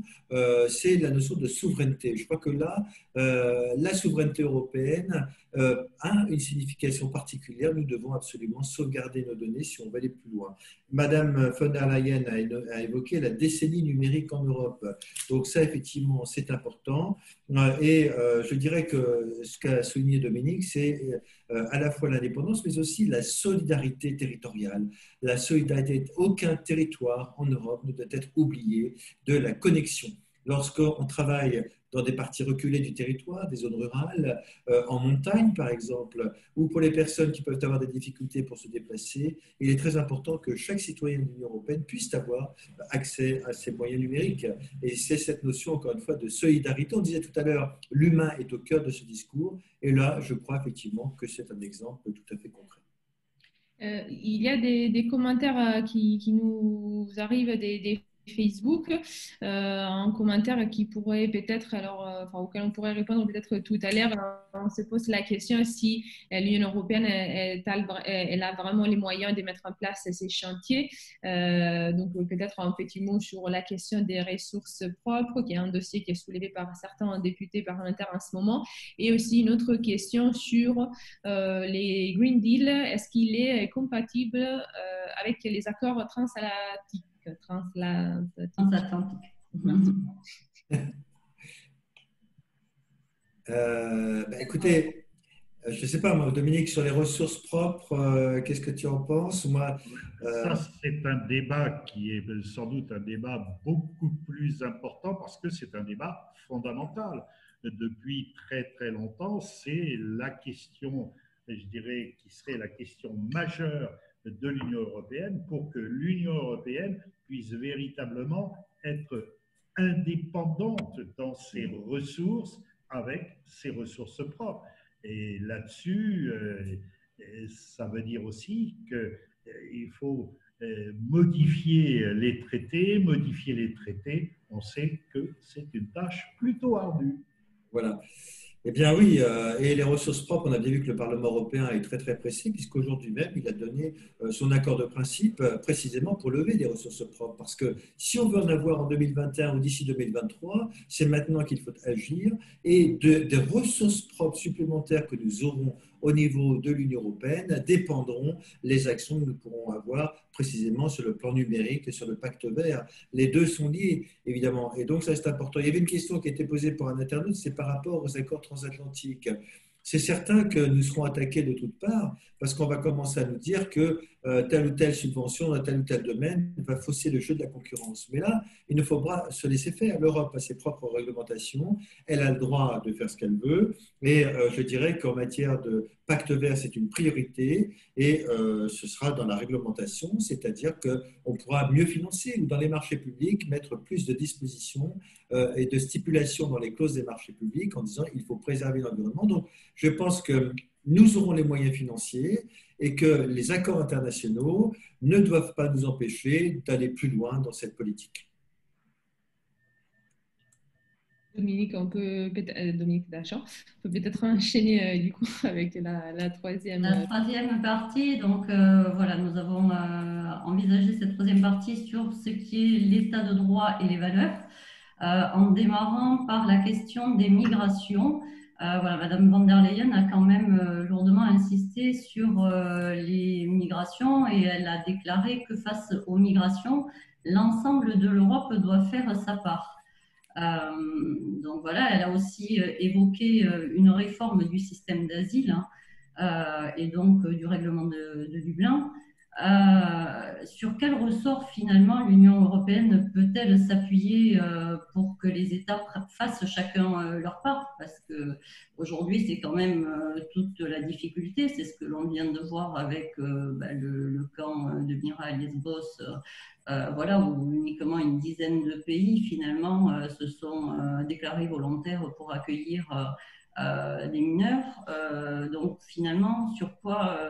c'est la notion de souveraineté. Je crois que là, la souveraineté européenne a une signification particulière. Nous devons absolument sauvegarder nos données si on veut aller plus loin. Madame von der Leyen a évoqué la décennie numérique en Europe. Donc ça, effectivement, c'est important. Et je dirais que ce qu'a souligné Dominique, c'est à la fois l'indépendance, mais aussi la solidarité territoriale. La solidarité, aucun territoire en Europe ne doit être oublié de la connexion. Lorsqu'on travaille dans des parties reculées du territoire, des zones rurales, en montagne par exemple, ou pour les personnes qui peuvent avoir des difficultés pour se déplacer, il est très important que chaque citoyen de l'Union européenne puisse avoir accès à ces moyens numériques. Et c'est cette notion, encore une fois, de solidarité. On disait tout à l'heure, l'humain est au cœur de ce discours. Et là, je crois effectivement que c'est un exemple tout à fait concret. Il y a des commentaires qui nous arrivent des Facebook, un commentaire qui pourrait peut-être, auquel on pourrait répondre peut-être tout à l'heure. On se pose la question si l'Union européenne elle a vraiment les moyens de mettre en place ces chantiers. Donc peut-être un petit mot sur la question des ressources propres, qui est un dossier qui est soulevé par certains députés parlementaires en ce moment, et aussi une autre question sur les Green Deal. Est-ce qu'il est compatible avec les accords transatlantiques? Transatlantique. Écoutez, je ne sais pas, moi, Dominique, sur les ressources propres, qu'est-ce que tu en penses? Moi, Ça, c'est un débat qui est sans doute un débat beaucoup plus important parce que c'est un débat fondamental. Depuis très très longtemps, c'est la question, je dirais, qui serait la question majeure de l'Union européenne pour que l'Union européenne puisse véritablement être indépendante dans ses ressources avec ses ressources propres. Et là-dessus, ça veut dire aussi qu'il faut modifier les traités. Modifier les traités, on sait que c'est une tâche plutôt ardue. Voilà. Eh bien oui, et les ressources propres, on a bien vu que le Parlement européen est très très précis, puisqu'aujourd'hui même, il a donné son accord de principe précisément pour lever les ressources propres. Parce que si on veut en avoir en 2021 ou d'ici 2023, c'est maintenant qu'il faut agir. Et des ressources propres supplémentaires que nous aurons au niveau de l'Union européenne dépendront les actions que nous pourrons avoir précisément sur le plan numérique et sur le pacte vert. Les deux sont liés, évidemment. Et donc, ça, c'est important. Il y avait une question qui a été posée par un internaute, c'est par rapport aux accords transatlantiques. C'est certain que nous serons attaqués de toutes parts parce qu'on va commencer à nous dire que telle ou telle subvention dans tel ou tel domaine va fausser le jeu de la concurrence. Mais là, il ne faut pas se laisser faire. L'Europe a ses propres réglementations, elle a le droit de faire ce qu'elle veut. Et je dirais qu'en matière de pacte vert, c'est une priorité et ce sera dans la réglementation, c'est-à-dire qu'on pourra mieux financer ou dans les marchés publics, mettre plus de dispositions et de stipulations dans les clauses des marchés publics en disant qu'il faut préserver l'environnement. Donc, je pense que nous aurons les moyens financiers et que les accords internationaux ne doivent pas nous empêcher d'aller plus loin dans cette politique. Dominique, Dominique Dachan, on peut peut-être enchaîner du coup avec la troisième. La troisième partie, donc voilà, nous avons envisagé cette troisième partie sur ce qui est l'état de droit et les valeurs, en démarrant par la question des migrations. Voilà, Madame von der Leyen a quand même lourdement insisté sur les migrations et elle a déclaré que face aux migrations, l'ensemble de l'Europe doit faire sa part. Donc voilà, elle a aussi évoqué une réforme du système d'asile et donc du règlement de Dublin. Sur quel ressort finalement l'Union européenne peut-elle s'appuyer pour que les États fassent chacun leur part? Parce qu'aujourd'hui, c'est quand même toute la difficulté. C'est ce que l'on vient de voir avec le camp de Myra à Lesbos, voilà, où uniquement une dizaine de pays finalement se sont déclarés volontaires pour accueillir des mineurs. Donc finalement, sur quoi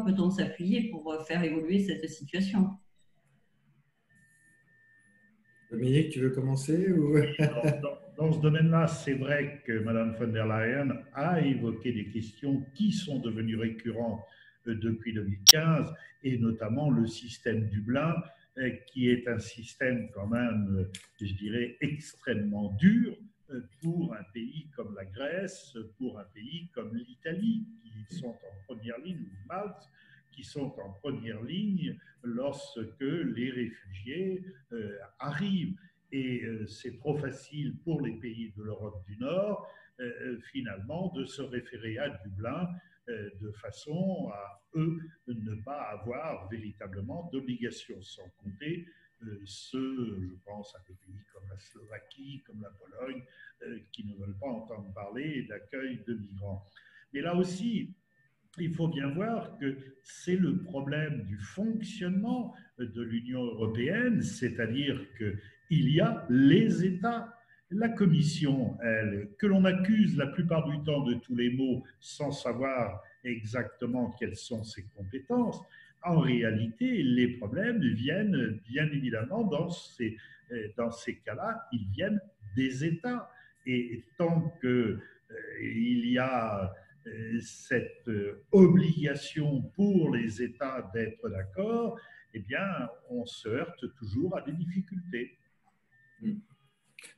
peut-on s'appuyer pour faire évoluer cette situation? Dominique, tu veux commencer ou... Dans ce domaine-là, c'est vrai que Mme von der Leyen a évoqué des questions qui sont devenues récurrentes depuis 2015, et notamment le système Dublin, qui est un système quand même, je dirais, extrêmement dur pour un pays comme la Grèce, pour un pays comme l'Italie, qui sont en première ligne, ou Malte, qui sont en première ligne lorsque les réfugiés arrivent. Et c'est trop facile pour les pays de l'Europe du Nord, finalement, de se référer à Dublin de façon à, eux, ne pas avoir véritablement d'obligations, sans compter ceux, je pense à des pays comme la Slovaquie, comme la Pologne, qui ne veulent pas entendre parler d'accueil de migrants. Mais là aussi, il faut bien voir que c'est le problème du fonctionnement de l'Union européenne, c'est-à-dire qu'il y a les États. La Commission, elle, que l'on accuse la plupart du temps de tous les maux sans savoir exactement quelles sont ses compétences, en réalité, les problèmes viennent bien évidemment dans ces cas-là, ils viennent des États. Et tant qu'il y a cette obligation pour les États d'être d'accord, eh bien, on se heurte toujours à des difficultés.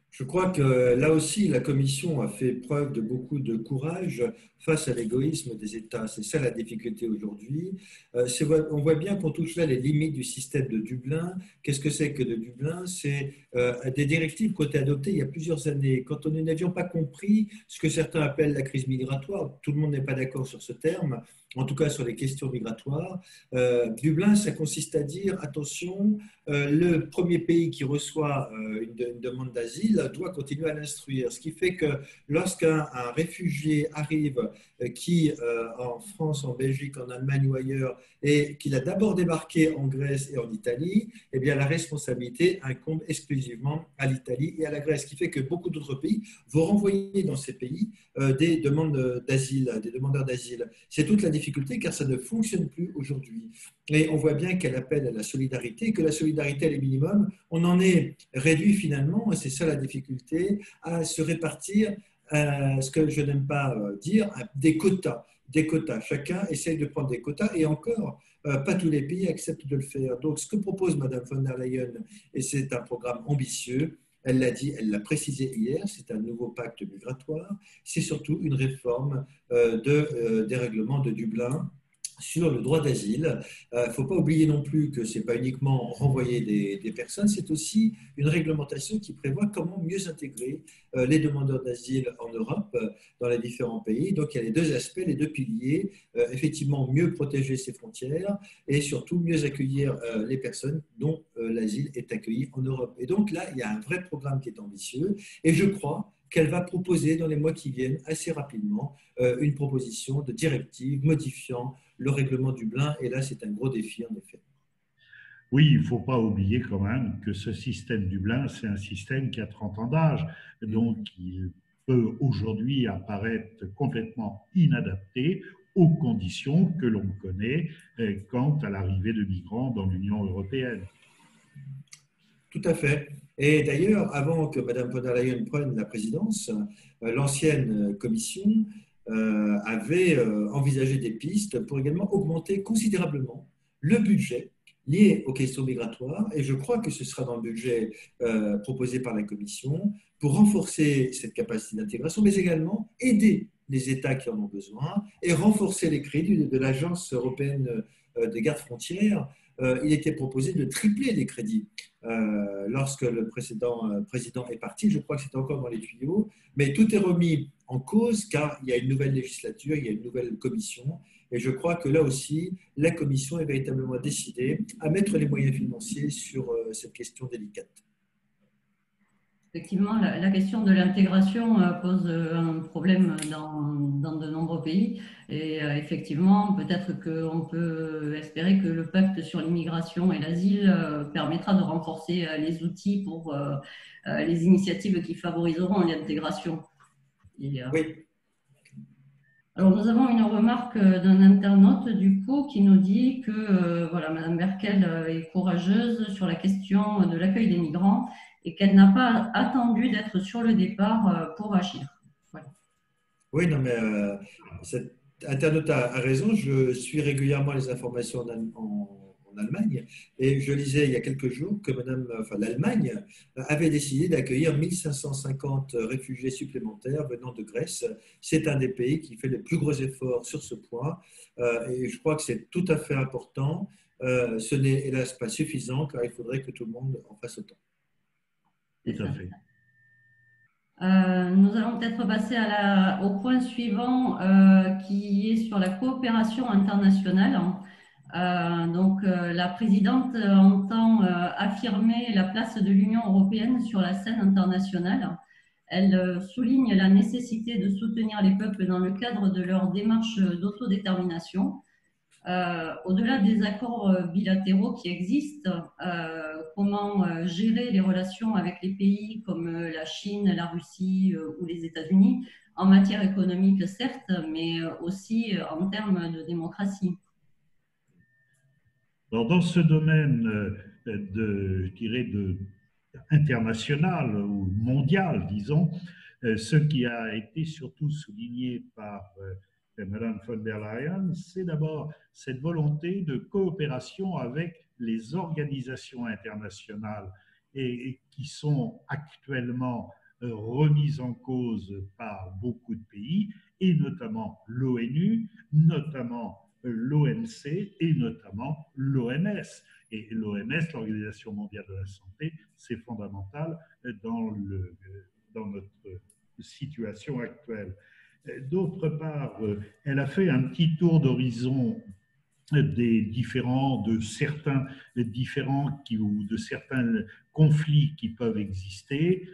Je crois que là aussi, la Commission a fait preuve de beaucoup de courage face à l'égoïsme des États. C'est ça la difficulté aujourd'hui. On voit bien qu'on touche là les limites du système de Dublin. Qu'est-ce que c'est que de Dublin? C'est des directives qui ont été adoptées il y a plusieurs années. Quand nous n'avions pas compris ce que certains appellent la crise migratoire, tout le monde n'est pas d'accord sur ce terme, en tout cas sur les questions migratoires. Dublin, ça consiste à dire, attention, le premier pays qui reçoit une demande d'asile doit continuer à l'instruire. Ce qui fait que lorsqu'un réfugié arrive, qui en France, en Belgique, en Allemagne ou ailleurs, et qu'il a d'abord débarqué en Grèce et en Italie, eh bien la responsabilité incombe exclusivement à l'Italie et à la Grèce. Ce qui fait que beaucoup d'autres pays vont renvoyer dans ces pays des demandes d'asile, des demandeurs d'asile. C'est toute la difficulté car ça ne fonctionne plus aujourd'hui. Et on voit bien qu'elle appelle à la solidarité, que la solidarité, elle est minimum. On en est réduit finalement, et c'est ça la difficulté, à se répartir, ce que je n'aime pas dire, des quotas. Des quotas. Chacun essaye de prendre des quotas et encore, pas tous les pays acceptent de le faire. Donc, ce que propose Mme von der Leyen, et c'est un programme ambitieux, elle l'a dit, elle l'a précisé hier, c'est un nouveau pacte migratoire, c'est surtout une réforme des règlements de Dublin sur le droit d'asile. Il ne faut pas oublier non plus que ce n'est pas uniquement renvoyer des personnes, c'est aussi une réglementation qui prévoit comment mieux intégrer les demandeurs d'asile en Europe, dans les différents pays. Donc il y a les deux aspects, les deux piliers, effectivement mieux protéger ses frontières et surtout mieux accueillir les personnes dont l'asile est accueilli en Europe. Et donc là, il y a un vrai programme qui est ambitieux et je crois qu'elle va proposer dans les mois qui viennent assez rapidement une proposition de directive modifiant le règlement Dublin. Et là, c'est un gros défi, en effet. Oui, il ne faut pas oublier quand même que ce système Dublin, c'est un système qui a 30 ans d'âge. Donc, il peut aujourd'hui apparaître complètement inadapté aux conditions que l'on connaît quant à l'arrivée de migrants dans l'Union européenne. Tout à fait. Et d'ailleurs, avant que Mme von der Leyen prenne la présidence, l'ancienne commission avait envisagé des pistes pour également augmenter considérablement le budget lié aux questions migratoires. Et je crois que ce sera dans le budget proposé par la Commission pour renforcer cette capacité d'intégration, mais également aider les États qui en ont besoin et renforcer les crédits de l'Agence européenne des gardes-frontières. Il était proposé de tripler les crédits lorsque le président est parti. Je crois que c'est encore dans les tuyaux, mais tout est remis en cause car il y a une nouvelle législature, il y a une nouvelle commission. Et je crois que là aussi, la commission est véritablement décidée à mettre les moyens financiers sur cette question délicate. Effectivement, la question de l'intégration pose un problème dans de nombreux pays. Et effectivement, peut-être qu'on peut espérer que le pacte sur l'immigration et l'asile permettra de renforcer les outils pour les initiatives qui favoriseront l'intégration. Oui. Alors, nous avons une remarque d'un internaute, du coup, qui nous dit que voilà, Madame Merkel est courageuse sur la question de l'accueil des migrants et qu'elle n'a pas attendu d'être sur le départ pour agir. Voilà. Oui, non, mais cet internaute a raison. Je suis régulièrement les informations en Allemagne et je lisais il y a quelques jours que l'Allemagne avait décidé d'accueillir 1550 réfugiés supplémentaires venant de Grèce. C'est un des pays qui fait les plus gros efforts sur ce point et je crois que c'est tout à fait important. Ce n'est hélas pas suffisant car il faudrait que tout le monde en fasse autant. C'est Tout à ça. fait. Nous allons peut-être passer au point suivant qui est sur la coopération internationale. La présidente entend affirmer la place de l'Union européenne sur la scène internationale. Elle souligne la nécessité de soutenir les peuples dans le cadre de leur démarche d'autodétermination. Au-delà des accords bilatéraux qui existent, comment gérer les relations avec les pays comme la Chine, la Russie ou les États-Unis en matière économique, certes, mais aussi en termes de démocratie. Alors, dans ce domaine je dirais, international ou mondial, disons, ce qui a été surtout souligné par Madame von der Leyen, c'est d'abord cette volonté de coopération avec les organisations internationales et qui sont actuellement remises en cause par beaucoup de pays, et notamment l'ONU, notamment l'OMC et notamment l'OMS. Et l'OMS, l'Organisation mondiale de la santé, c'est fondamental dans notre situation actuelle. D'autre part, elle a fait un petit tour d'horizon de certains ou de certains conflits qui peuvent exister,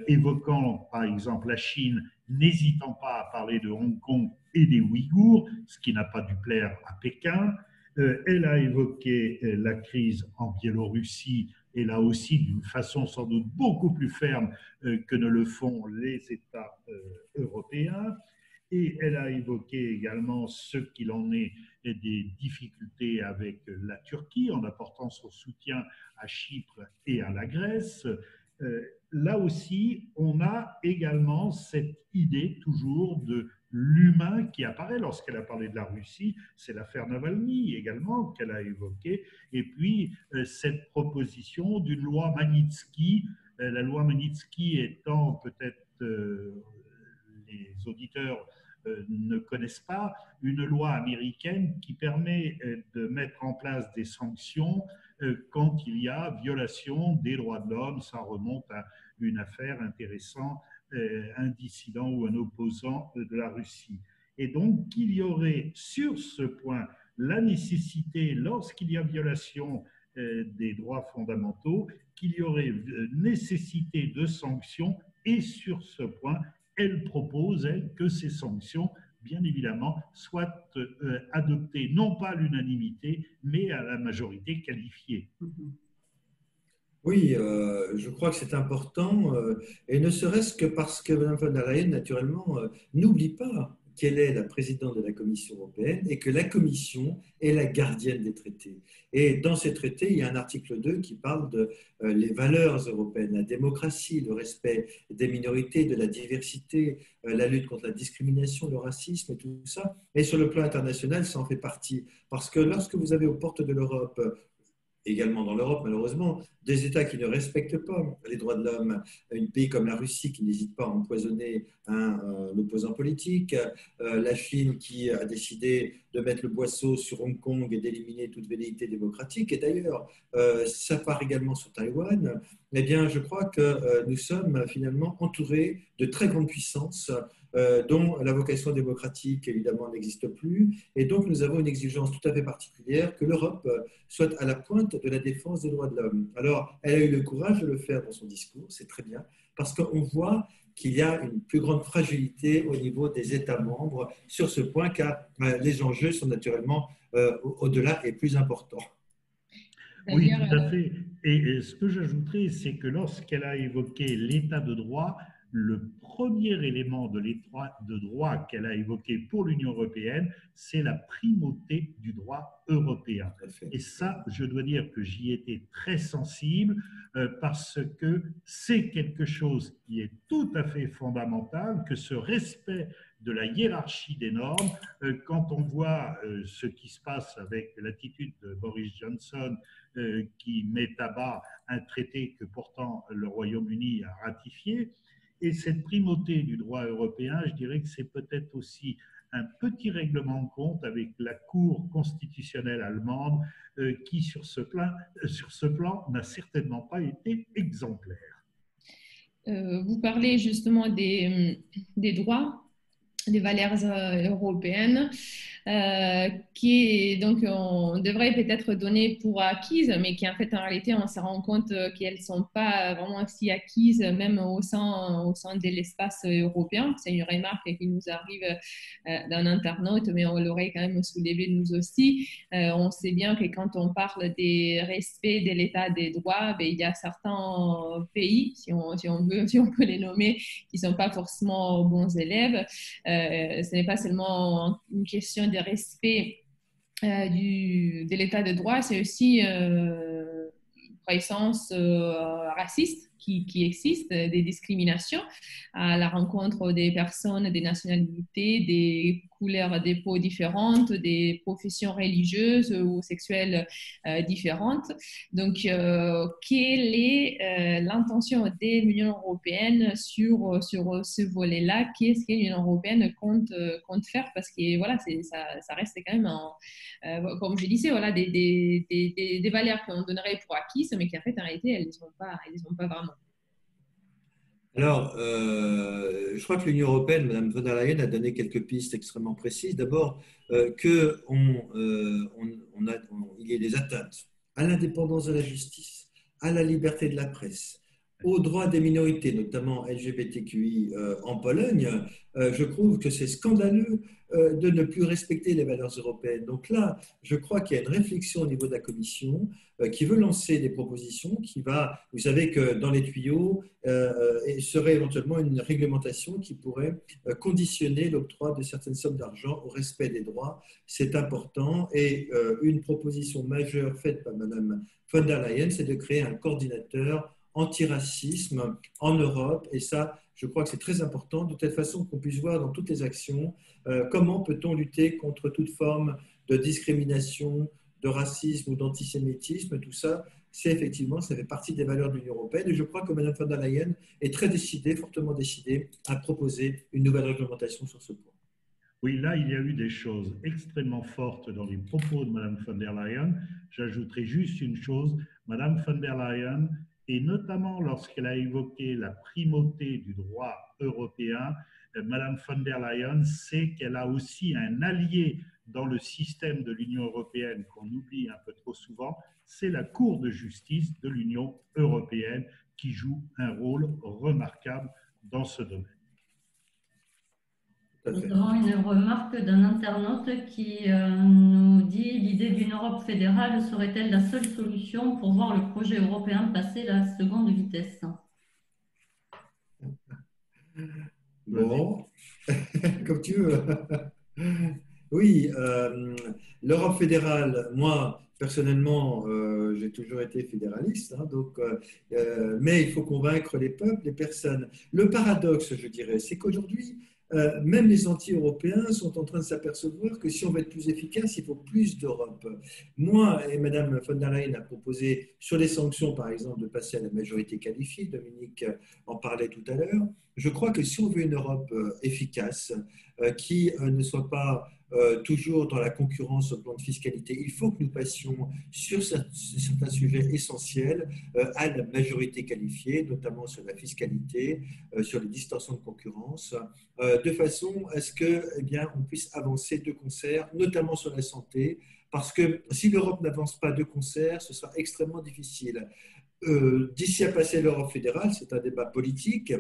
évoquant par exemple la Chine, n'hésitant pas à parler de Hong Kong et des Ouïghours, ce qui n'a pas dû plaire à Pékin. Elle a évoqué la crise en Biélorussie, et là aussi d'une façon sans doute beaucoup plus ferme que ne le font les États européens. Et elle a évoqué également ce qu'il en est des difficultés avec la Turquie en apportant son soutien à Chypre et à la Grèce. Là aussi, on a également cette idée toujours de l'humain qui apparaît lorsqu'elle a parlé de la Russie. C'est l'affaire Navalny également qu'elle a évoquée. Et puis, cette proposition d'une loi Magnitsky, la loi Magnitsky étant peut-être les auditeurs ne connaissent pas, une loi américaine qui permet de mettre en place des sanctions quand il y a violation des droits de l'homme. Ça remonte à une affaire intéressante, un dissident ou un opposant de la Russie. Et donc, qu'il y aurait sur ce point la nécessité, lorsqu'il y a violation des droits fondamentaux, qu'il y aurait nécessité de sanctions, et sur ce point, elle propose, elle, que ces sanctions, bien évidemment, soient adoptées non pas à l'unanimité, mais à la majorité qualifiée. Oui, je crois que c'est important, et ne serait-ce que parce que Mme von der Leyen, naturellement, n'oublie pas qu'elle est la présidente de la Commission européenne et que la Commission est la gardienne des traités. Et dans ces traités, il y a un article 2 qui parle de les valeurs européennes, la démocratie, le respect des minorités, de la diversité, la lutte contre la discrimination, le racisme et tout ça. Et sur le plan international, ça en fait partie. Parce que lorsque vous avez aux portes de l'Europe, également dans l'Europe, malheureusement, des États qui ne respectent pas les droits de l'homme, un pays comme la Russie qui n'hésite pas à empoisonner un opposant politique, la Chine qui a décidé de mettre le boisseau sur Hong Kong et d'éliminer toute velléité démocratique, et d'ailleurs, ça part également sur Taïwan, eh bien, je crois que nous sommes finalement entourés de très grandes puissances dont la vocation démocratique, évidemment, n'existe plus. Et donc, nous avons une exigence tout à fait particulière que l'Europe soit à la pointe de la défense des droits de l'homme. Alors, elle a eu le courage de le faire dans son discours, c'est très bien, parce qu'on voit qu'il y a une plus grande fragilité au niveau des États membres sur ce point, car les enjeux sont naturellement au-delà et plus importants. Oui, tout à fait. Et ce que j'ajouterais, c'est que lorsqu'elle a évoqué l'état de droit, le premier élément de droit qu'elle a évoqué pour l'Union européenne, c'est la primauté du droit européen. Et ça, je dois dire que j'y étais très sensible parce que c'est quelque chose qui est tout à fait fondamental, que ce respect de la hiérarchie des normes, quand on voit ce qui se passe avec l'attitude de Boris Johnson qui met à bas un traité que pourtant le Royaume-Uni a ratifié, et cette primauté du droit européen, je dirais que c'est peut-être aussi un petit règlement de compte avec la Cour constitutionnelle allemande qui, sur ce plan, n'a certainement pas été exemplaire. Vous parlez justement des droits, des valeurs européennes, qui donc on devrait peut-être donner pour acquises, mais qui en fait en réalité on se rend compte qu'elles ne sont pas vraiment si acquises même au sein de l'espace européen. C'est une remarque qui nous arrive d'un internaute, mais on l'aurait quand même soulevé nous aussi. On sait bien que quand on parle des respects de l'état des droits, il y a certains pays, si on peut les nommer, qui ne sont pas forcément bons élèves. Ce n'est pas seulement une question de respect de l'état de droit, c'est aussi une présence raciste qui existe, des discriminations à la rencontre des personnes, des nationalités, des couleurs de peau différentes, des professions religieuses ou sexuelles différentes. Donc, quelle est l'intention de l'Union européenne sur ce volet-là? Qu'est-ce que l'Union européenne compte faire? Parce que voilà, ça reste quand même, comme je disais, voilà, des valeurs qu'on donnerait pour acquises, mais qu'en fait, en réalité, elles ne sont pas vraiment. Alors, je crois que l'Union européenne, Mme von der Leyen, a donné quelques pistes extrêmement précises. D'abord, qu'il y ait des atteintes à l'indépendance de la justice, à la liberté de la presse, aux droits des minorités, notamment LGBTQI en Pologne. Je trouve que c'est scandaleux de ne plus respecter les valeurs européennes. Donc là, je crois qu'il y a une réflexion au niveau de la Commission qui veut lancer des propositions, vous savez que dans les tuyaux serait éventuellement une réglementation qui pourrait conditionner l'octroi de certaines sommes d'argent au respect des droits. C'est important et une proposition majeure faite par Mme von der Leyen, c'est de créer un coordinateur antiracisme en Europe, et ça, je crois que c'est très important, de telle façon qu'on puisse voir dans toutes les actions comment peut-on lutter contre toute forme de discrimination, de racisme ou d'antisémitisme. Tout ça, c'est effectivement, ça fait partie des valeurs de l'Union européenne, et je crois que Mme von der Leyen est très décidée, fortement décidée, à proposer une nouvelle réglementation sur ce point. Oui, là, il y a eu des choses extrêmement fortes dans les propos de Mme von der Leyen. J'ajouterai juste une chose, Mme von der Leyen, et notamment lorsqu'elle a évoqué la primauté du droit européen, Mme von der Leyen sait qu'elle a aussi un allié dans le système de l'Union européenne qu'on oublie un peu trop souvent, c'est la Cour de justice de l'Union européenne qui joue un rôle remarquable dans ce domaine. Nous avons une remarque d'un internaute qui nous dit « L'idée d'une Europe fédérale serait-elle la seule solution pour voir le projet européen passer la seconde vitesse ?» Bon, comme tu veux. Oui, l'Europe fédérale, moi, personnellement, j'ai toujours été fédéraliste, hein, donc, mais il faut convaincre les peuples, les personnes. Le paradoxe, je dirais, c'est qu'aujourd'hui, même les anti-européens sont en train de s'apercevoir que si on veut être plus efficace, il faut plus d'Europe. Moi et Mme von der Leyen a proposé sur les sanctions, par exemple, de passer à la majorité qualifiée. Dominique en parlait tout à l'heure. Je crois que si on veut une Europe efficace, qui ne soit pas toujours dans la concurrence au plan de fiscalité, il faut que nous passions sur certains sujets essentiels à la majorité qualifiée, notamment sur la fiscalité, sur les distorsions de concurrence, de façon à ce que, eh bien, on puisse avancer de concert, notamment sur la santé, parce que si l'Europe n'avance pas de concert, ce sera extrêmement difficile. D'ici à passer l'Europe fédérale, c'est un débat politique.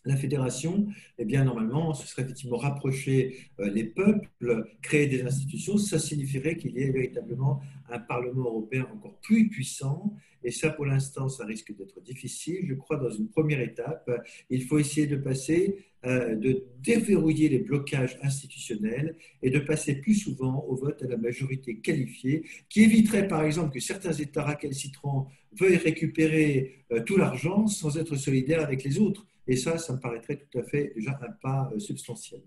La fédération, eh bien, normalement, ce serait effectivement rapprocher les peuples, créer des institutions. Ça signifierait qu'il y ait véritablement un Parlement européen encore plus puissant. Et ça, pour l'instant, ça risque d'être difficile. Je crois, dans une première étape, il faut essayer de passer, de déverrouiller les blocages institutionnels et de passer plus souvent au vote à la majorité qualifiée, qui éviterait, par exemple, que certains États récalcitrants veuillent récupérer tout l'argent sans être solidaires avec les autres. Et ça me paraîtrait tout à fait déjà un pas substantiel.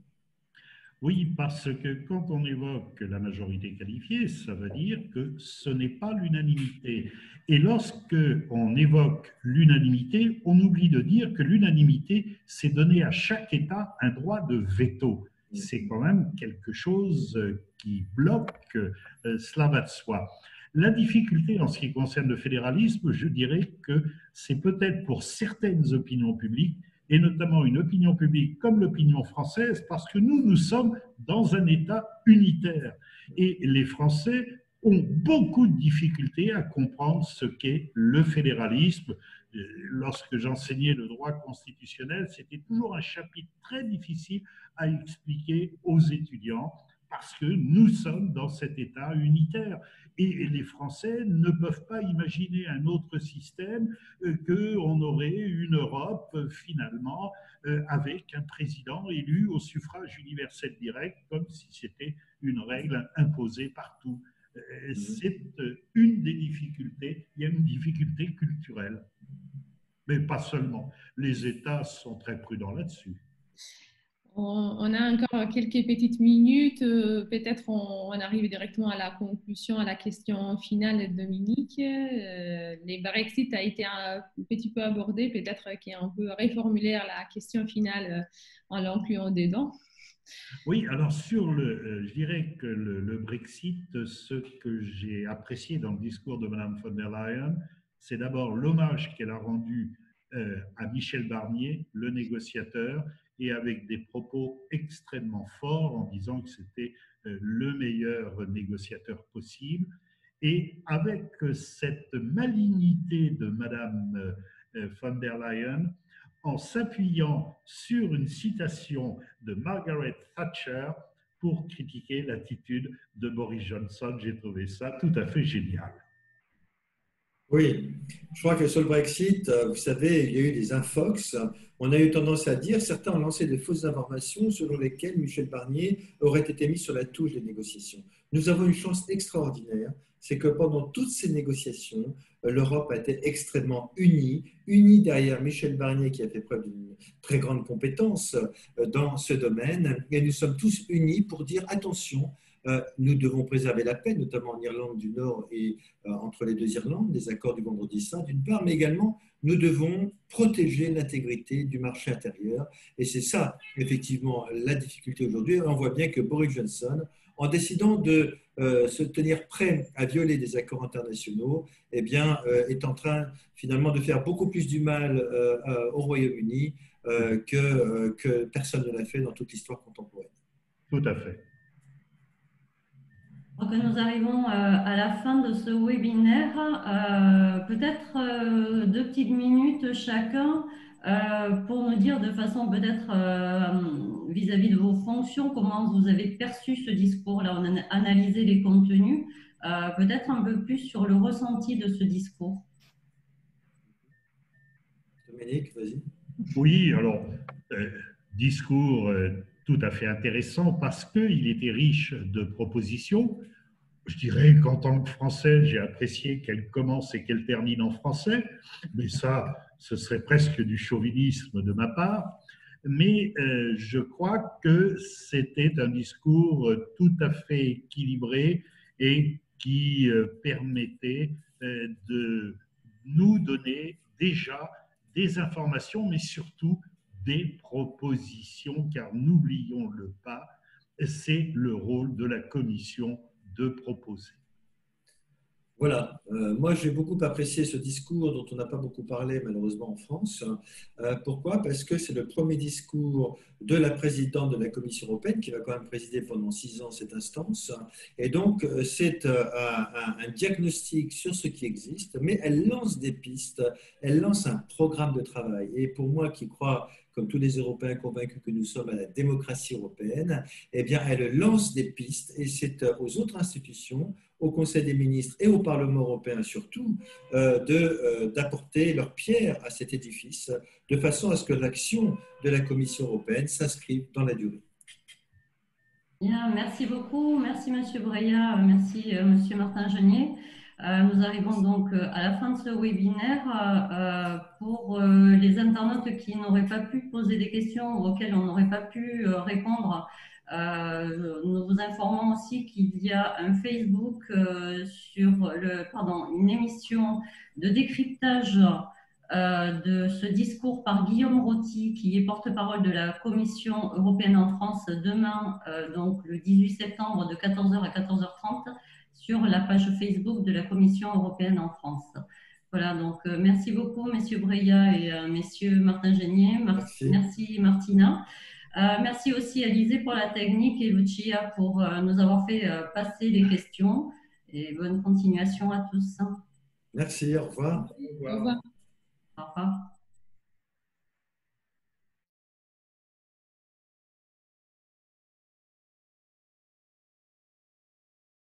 Oui, parce que quand on évoque la majorité qualifiée, ça veut dire que ce n'est pas l'unanimité. Et lorsque on évoque l'unanimité, on oublie de dire que l'unanimité, c'est donner à chaque État un droit de veto. C'est quand même quelque chose qui bloque, cela va de soi. La difficulté en ce qui concerne le fédéralisme, je dirais que c'est peut-être pour certaines opinions publiques, et notamment une opinion publique comme l'opinion française, parce que nous sommes dans un État unitaire. Et les Français ont beaucoup de difficultés à comprendre ce qu'est le fédéralisme. Lorsque j'enseignais le droit constitutionnel, c'était toujours un chapitre très difficile à expliquer aux étudiants, parce que nous sommes dans cet État unitaire. Et les Français ne peuvent pas imaginer un autre système qu'on aurait une Europe finalement avec un président élu au suffrage universel direct, comme si c'était une règle imposée partout. C'est une des difficultés. Il y a une difficulté culturelle, mais pas seulement. Les États sont très prudents là-dessus. On a encore quelques petites minutes. Peut-être on arrive directement à la conclusion, à la question finale de Dominique. Les Brexit a été un petit peu abordé. Peut-être qu'on peut reformuler la question finale en l'incluant dedans. Oui, alors je dirais que le Brexit, ce que j'ai apprécié dans le discours de Mme von der Leyen, c'est d'abord l'hommage qu'elle a rendu à Michel Barnier, le négociateur, et avec des propos extrêmement forts en disant que c'était le meilleur négociateur possible. Et avec cette malignité de Mme von der Leyen, en s'appuyant sur une citation de Margaret Thatcher pour critiquer l'attitude de Boris Johnson. J'ai trouvé ça tout à fait génial. Oui, je crois que sur le Brexit, vous savez, il y a eu des infox. On a eu tendance à dire, certains ont lancé de fausses informations selon lesquelles Michel Barnier aurait été mis sur la touche des négociations. Nous avons une chance extraordinaire, c'est que pendant toutes ces négociations, l'Europe a été extrêmement unie derrière Michel Barnier qui a fait preuve d'une très grande compétence dans ce domaine. Et nous sommes tous unis pour dire attention, nous devons préserver la paix, notamment en Irlande du Nord et entre les deux Irlandes, les accords du Vendredi Saint d'une part, mais également nous devons protéger l'intégrité du marché intérieur. Et c'est ça, effectivement, la difficulté aujourd'hui. On voit bien que Boris Johnson, en décidant de se tenir prêt à violer des accords internationaux, eh bien, est en train finalement de faire beaucoup plus du mal au Royaume-Uni que personne ne l'a fait dans toute l'histoire contemporaine. Tout à fait. Donc, nous arrivons à la fin de ce webinaire. Peut-être 2 petites minutes chacun pour nous dire de façon peut-être vis-à-vis de vos fonctions, comment vous avez perçu ce discours-là. On a analysé les contenus, peut-être un peu plus sur le ressenti de ce discours. Dominique, vas-y. Oui, alors, discours tout à fait intéressant parce qu'il était riche de propositions. Je dirais qu'en tant que Français, j'ai apprécié qu'elle commence et qu'elle termine en français, mais ça, ce serait presque du chauvinisme de ma part. Mais je crois que c'était un discours tout à fait équilibré et qui permettait de nous donner déjà des informations, mais surtout des propositions, car n'oublions-le pas, c'est le rôle de la Commission de proposer. Voilà, moi j'ai beaucoup apprécié ce discours dont on n'a pas beaucoup parlé malheureusement en France. Pourquoi? Parce que c'est le premier discours de la présidente de la Commission européenne qui va quand même présider pendant 6 ans cette instance. Et donc c'est un diagnostic sur ce qui existe, mais elle lance des pistes, elle lance un programme de travail. Et pour moi qui crois, comme tous les Européens convaincus que nous sommes, à la démocratie européenne, eh bien elle lance des pistes et c'est aux autres institutions, au Conseil des ministres et au Parlement européen surtout d'apporter leur pierre à cet édifice de façon à ce que l'action de la Commission européenne s'inscrive dans la durée. Bien, merci beaucoup. Merci, Monsieur Breillat. Merci, Monsieur Martin-Genier. Nous arrivons donc à la fin de ce webinaire. Pour les internautes qui n'auraient pas pu poser des questions ou auxquelles on n'aurait pas pu répondre, nous vous informons aussi qu'il y a un Facebook une émission de décryptage de ce discours par Guillaume Roty, qui est porte-parole de la Commission européenne en France, demain, donc le 18 septembre, de 14h à 14h30, sur la page Facebook de la Commission européenne en France. Voilà, donc merci beaucoup, messieurs Breillat et messieurs Martin-Genier. Merci Martina. Merci aussi à Alizé pour la technique et Lucia pour nous avoir fait passer les questions. Et bonne continuation à tous. Merci, au revoir. Au revoir. Au revoir.